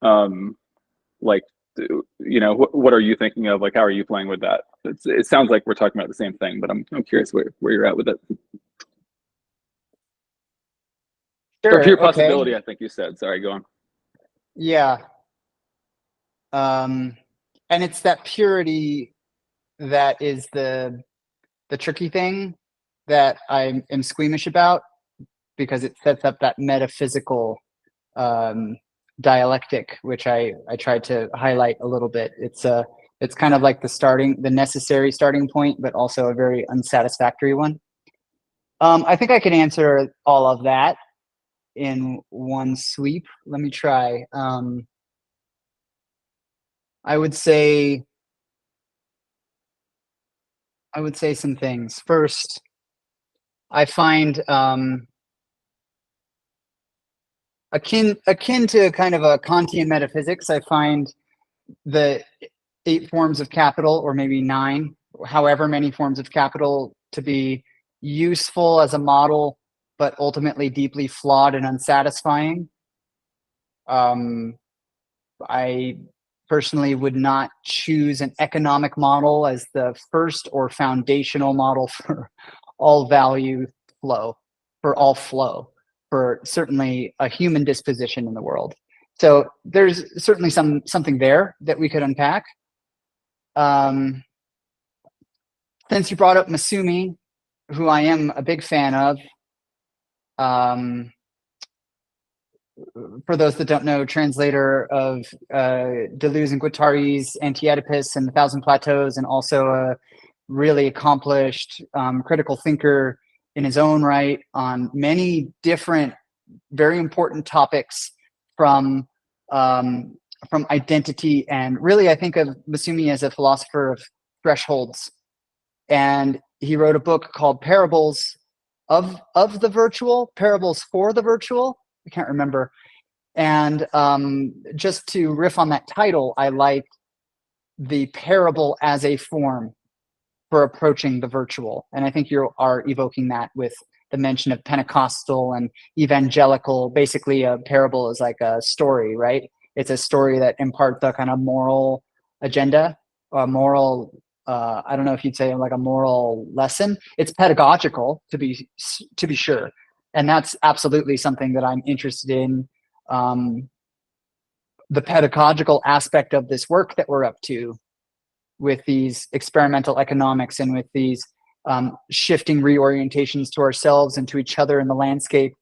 like, what are you thinking of? Like, how are you playing with that? It sounds like we're talking about the same thing, but I'm curious where you're at with it. Sure, or pure okay. possibility, I think you said. Sorry, go on. Yeah. And it's that purity that is the tricky thing that I am squeamish about, because it sets up that metaphysical dialectic, which I tried to highlight a little bit. It's kind of like the necessary starting point, but also a very unsatisfactory one. I think I can answer all of that in one sweep. Let me try. I would say I would say some things. First, I find akin to kind of a Kantian metaphysics, I find the 8 forms of capital, or maybe 9, however many forms of capital, to be useful as a model, but ultimately deeply flawed and unsatisfying. I personally would not choose an economic model as the first or foundational model for all value flow, for all flow, for certainly a human disposition in the world. So there's certainly something there that we could unpack. Since you brought up Masumi, who I am a big fan of, for those that don't know, translator of Deleuze and Guattari's Anti-Oedipus and the Thousand Plateaus, and also a really accomplished critical thinker in his own right on many different, very important topics from identity. And really, I think of Masumi as a philosopher of thresholds. And he wrote a book called Parables of the Virtual, Parables for the Virtual. I can't remember. And just to riff on that title, I like the parable as a form for approaching the virtual. And I think you are evoking that with the mention of Pentecostal and evangelical. Basically, a parable is like a story, right? It's a story that imparts a kind of moral agenda, or moral, I don't know if you'd say like a moral lesson. It's pedagogical, to be sure. And that's absolutely something that I'm interested in. The pedagogical aspect of this work that we're up to with these experimental economics and with these shifting reorientations to ourselves and to each other in the landscape.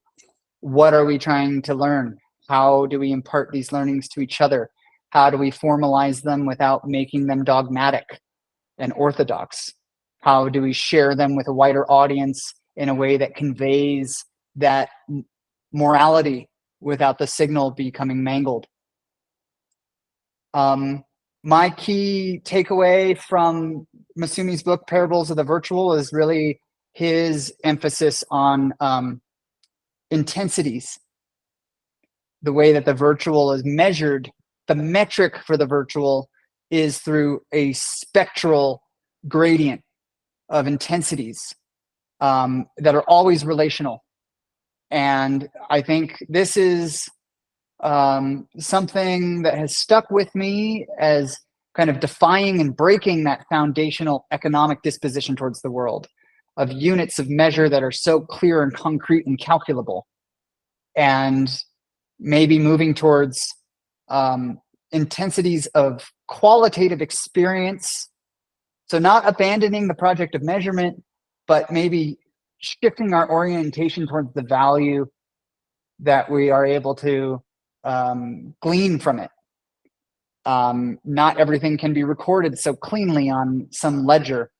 What are we trying to learn? How do we impart these learnings to each other? How do we formalize them without making them dogmatic and orthodox? How do we share them with a wider audience in a way that conveys that morality without the signal becoming mangled? My key takeaway from Masumi's book, Parables of the Virtual, is really his emphasis on intensities. The way that the virtual is measured, the metric for the virtual is through a spectral gradient of intensities that are always relational. And I think this is something that has stuck with me as kind of defying and breaking that foundational economic disposition towards the world of units of measure that are so clear and concrete and calculable, and maybe moving towards intensities of qualitative experience. So not abandoning the project of measurement, but maybe shifting our orientation towards the value that we are able to glean from it. Not everything can be recorded so cleanly on some ledger.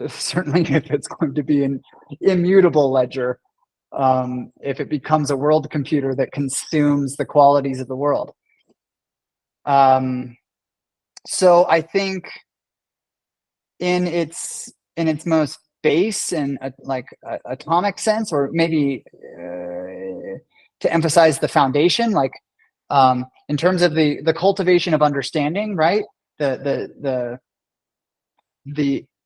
Certainly if it's going to be an immutable ledger, if it becomes a world computer that consumes the qualities of the world. So I think in its most base and atomic sense, or maybe to emphasize the foundation, like in terms of the cultivation of understanding, right? The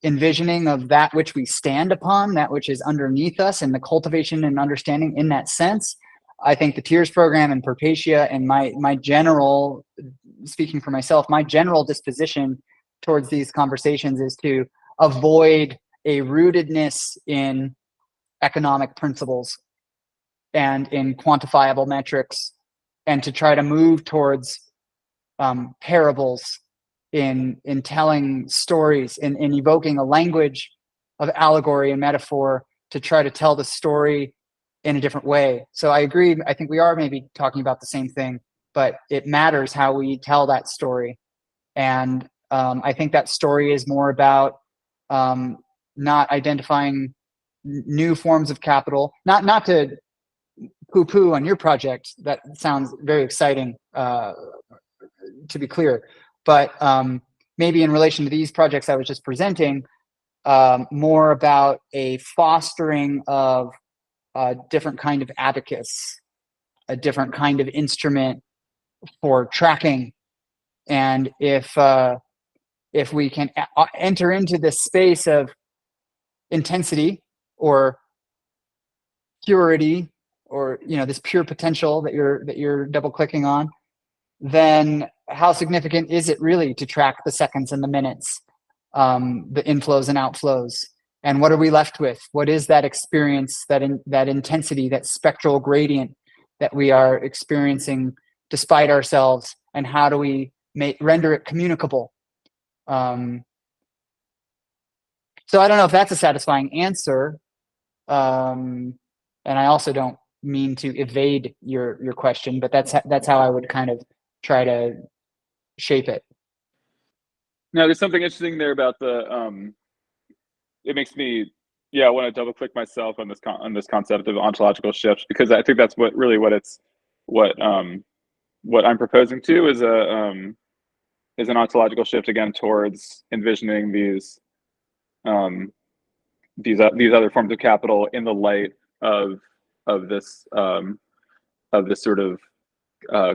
envisioning of that which we stand upon, that which is underneath us, and the cultivation and understanding in that sense. I think the Tears program and Perpetua and my general, speaking for myself, my general disposition towards these conversations is to avoid a rootedness in economic principles and in quantifiable metrics, and to try to move towards parables in telling stories, in evoking a language of allegory and metaphor to try to tell the story in a different way. So I agree. I think we are maybe talking about the same thing, but it matters how we tell that story. And I think that story is more about not identifying new forms of capital, not to poo-poo on your project. That sounds very exciting, to be clear. But maybe in relation to these projects I was just presenting, more about a fostering of a different kind of abacus, a different kind of instrument for tracking. And if we can enter into this space of intensity or purity, or this pure potential that you're double clicking on, then how significant is it really to track the seconds and the minutes, the inflows and outflows? And what are we left with? What is that experience, that intensity, that spectral gradient that we are experiencing despite ourselves? And how do we render it communicable? So I don't know if that's a satisfying answer. And I also don't mean to evade your question, but that's how I would kind of try to shape it. No, there's something interesting there about the it makes me want to double click myself on this concept of ontological shifts, because I think that's what I'm proposing to is an ontological shift, again, towards envisioning these other forms of capital in the light of this sort of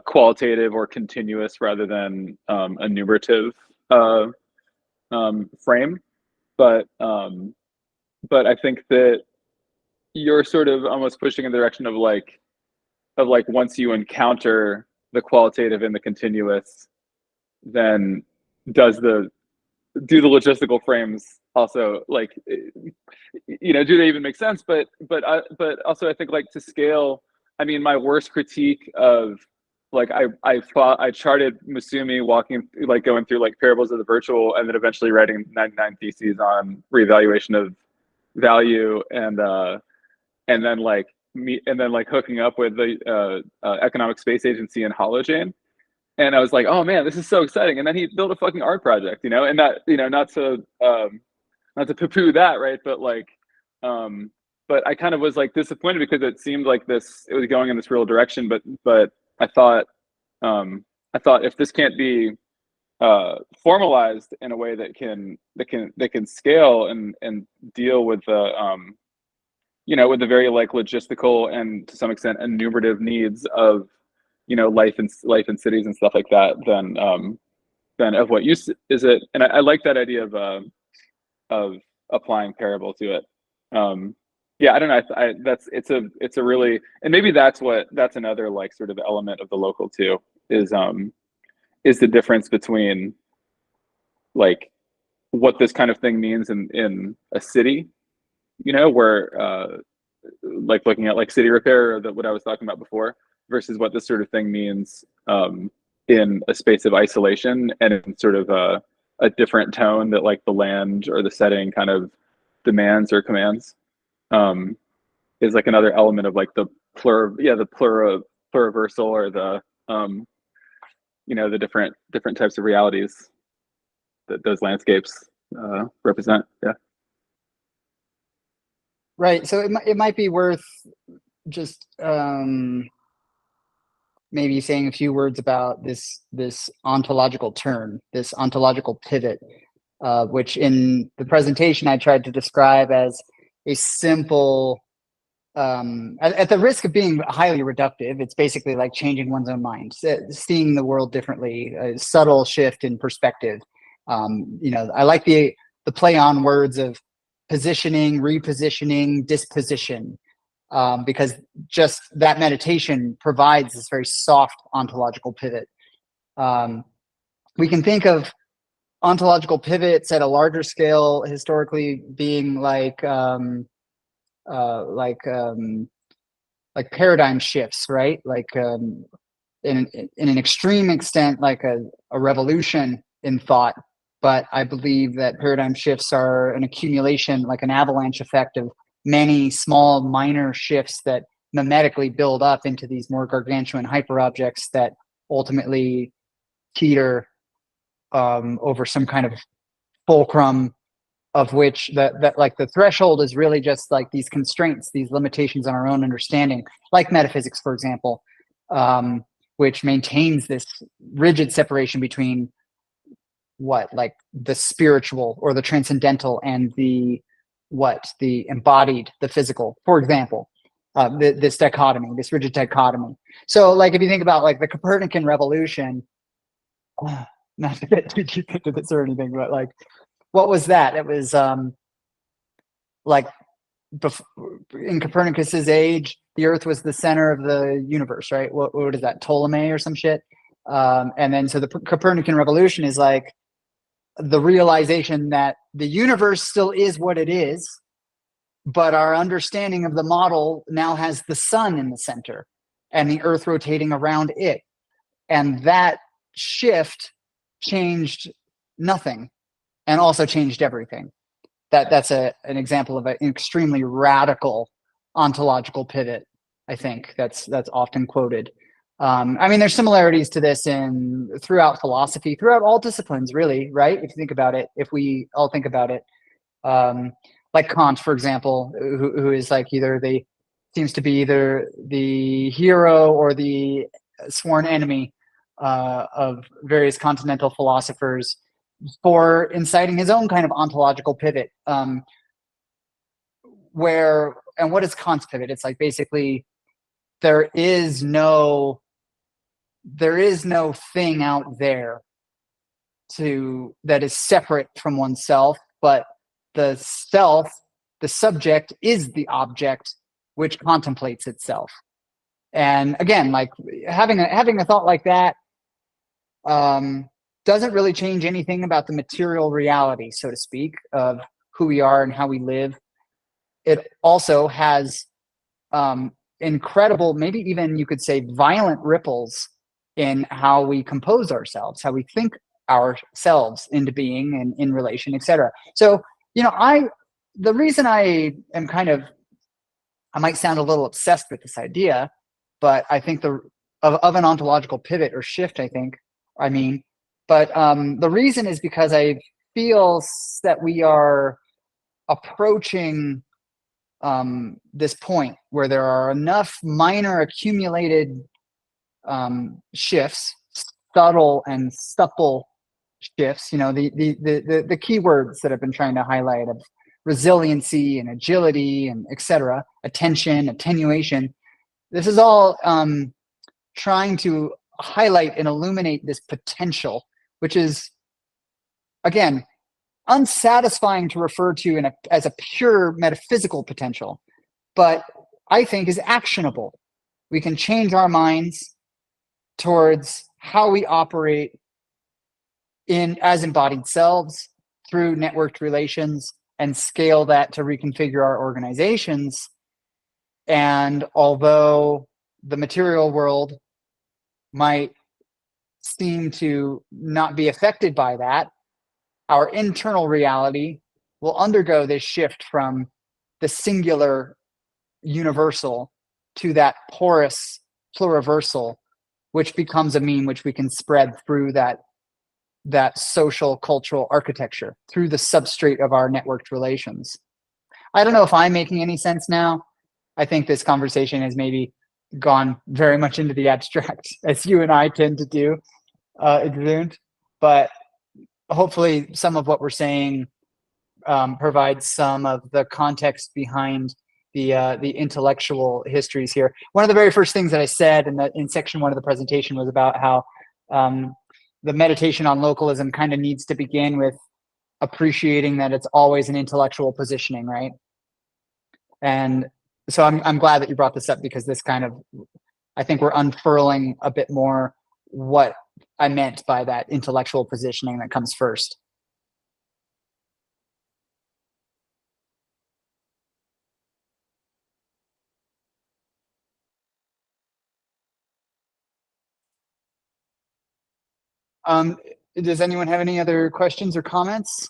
qualitative or continuous rather than enumerative frame. But I think that you're sort of almost pushing in the direction of like once you encounter the qualitative and the continuous, then do the logistical frames also, like, do they even make sense? But also I think, like, to scale, I mean, my worst critique of, like, I charted Musumi going through like parables of the virtual, and then eventually writing 99 theses on reevaluation of value, and then hooking up with the Economic Space Agency and Holojane. And I was like, oh man, this is so exciting. And then he built a fucking art project, and that, not to poo-poo that, right? But but I kind of was like disappointed, because it seemed like it was going in this real direction. But I thought if this can't be formalized in a way that can scale and deal with the with the very, like, logistical and to some extent enumerative needs of life in cities and stuff like that, then of what use is it? And I like that idea of applying parable to it. I don't know. It's a really, and maybe that's another, like, sort of element of the local too, is the difference between, like, what this kind of thing means in a city, where like looking at like city repair, or what I was talking about before, versus what this sort of thing means in a space of isolation, and in sort of a different tone that, like, the land or the setting kind of demands or commands, is like another element of, like, the pluriversal, or the the different types of realities that those landscapes represent. Yeah. Right. So it might be worth just maybe saying a few words about this ontological turn, this ontological pivot, which in the presentation I tried to describe as a simple, at the risk of being highly reductive, it's basically like changing one's own mind, seeing the world differently, a subtle shift in perspective. I like the play on words of positioning, repositioning, disposition, because just that meditation provides this very soft ontological pivot. We can think of ontological pivots at a larger scale historically being like paradigm shifts, right? Like in an extreme extent, like a revolution in thought. But I believe that paradigm shifts are an accumulation, like an avalanche effect of many small minor shifts that mimetically build up into these more gargantuan hyper objects that ultimately teeter over some kind of fulcrum, of which that like the threshold is really just like these constraints, these limitations on our own understanding, like metaphysics, for example, which maintains this rigid separation between what, like the spiritual or the transcendental and the embodied, the physical, for example, this dichotomy, this rigid dichotomy. So like if you think about like the Copernican revolution, not to get too deep into this or anything, but like what was that? It was like in Copernicus's age, the Earth was the center of the universe, right? What is that, Ptolemy or some shit? And then so the Copernican revolution is like the realization that the universe still is what it is, but our understanding of the model now has the sun in the center and the Earth rotating around it. And that shift changed nothing and also changed everything. That's an example of an extremely radical ontological pivot. I think that's often quoted. I mean, there's similarities to this throughout philosophy, throughout all disciplines, really, right? If you think about it, if we all think about it, like Kant, for example, who is like seems to be either the hero or the sworn enemy of various continental philosophers for inciting his own kind of ontological pivot. And what is Kant's pivot? It's like basically there is no thing out there that is separate from oneself, but the self, the subject, is the object which contemplates itself. And again, like having a thought like that doesn't really change anything about the material reality, so to speak, of who we are and how we live. It also has incredible, maybe even you could say violent ripples in how we compose ourselves, how we think ourselves into being and in relation, etc. So, the reason I am I might sound a little obsessed with this idea, but I think of an ontological pivot or shift, but the reason is because I feel that we are approaching this point where there are enough minor accumulated shifts, subtle and supple shifts, the keywords that I've been trying to highlight of resiliency and agility and etc., attention, attenuation. This is all trying to highlight and illuminate this potential, which is, again, unsatisfying to refer to as a pure metaphysical potential, but I think is actionable. We can change our minds towards how we operate as embodied selves through networked relations and scale that to reconfigure our organizations. And although the material world might seem to not be affected by that, our internal reality will undergo this shift from the singular universal to that porous pluriversal, which becomes a meme which we can spread through that social cultural architecture through the substrate of our networked relations. I don't know if I'm making any sense now. I think this conversation has maybe gone very much into the abstract, as you and I tend to do, but hopefully some of what we're saying provides some of the context behind the intellectual histories here. One of the very first things that I said in section 1 of the presentation was about how the meditation on localism kind of needs to begin with appreciating that it's always an intellectual positioning, right? And so I'm glad that you brought this up, because this I think we're unfurling a bit more what I meant by that intellectual positioning that comes first. Does anyone have any other questions or comments?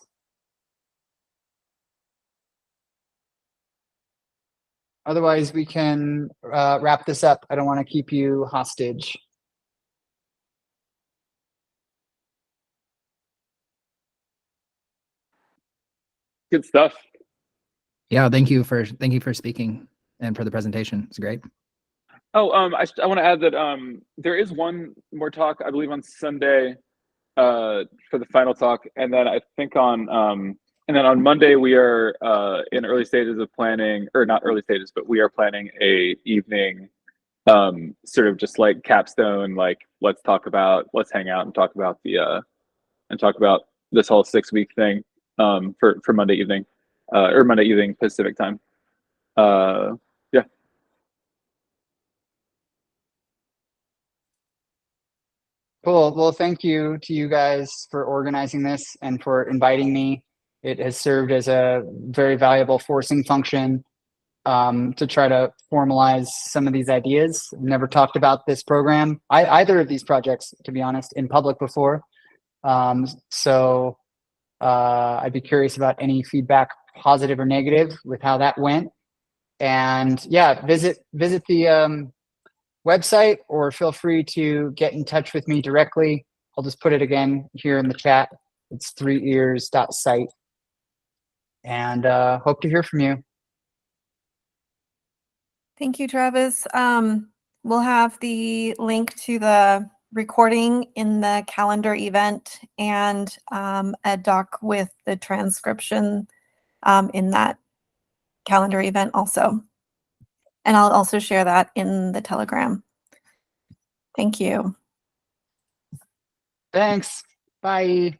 Otherwise, we can wrap this up. I don't want to keep you hostage. Good stuff. Yeah, thank you for speaking and for the presentation. It's great. Oh, I want to add that there is one more talk, I believe, on Sunday for the final talk, and then I think on Monday we are in early stages of planning, or not early stages, but we are planning a evening, sort of just like capstone, like let's hang out and talk about this whole 6-week thing, for Monday evening, or Monday evening Pacific time. Yeah. Cool. Well, thank you to you guys for organizing this and for inviting me. It has served as a very valuable forcing function to try to formalize some of these ideas. I've never talked about this program, either of these projects, to be honest, in public before. So I'd be curious about any feedback, positive or negative, with how that went. And yeah, visit the website, or feel free to get in touch with me directly. I'll just put it again here in the chat. It's 3ears.site. And hope to hear from you. Thank you, Travis. We'll have the link to the recording in the calendar event, and a doc with the transcription in that calendar event also. And I'll also share that in the Telegram. Thank you. Thanks. Bye.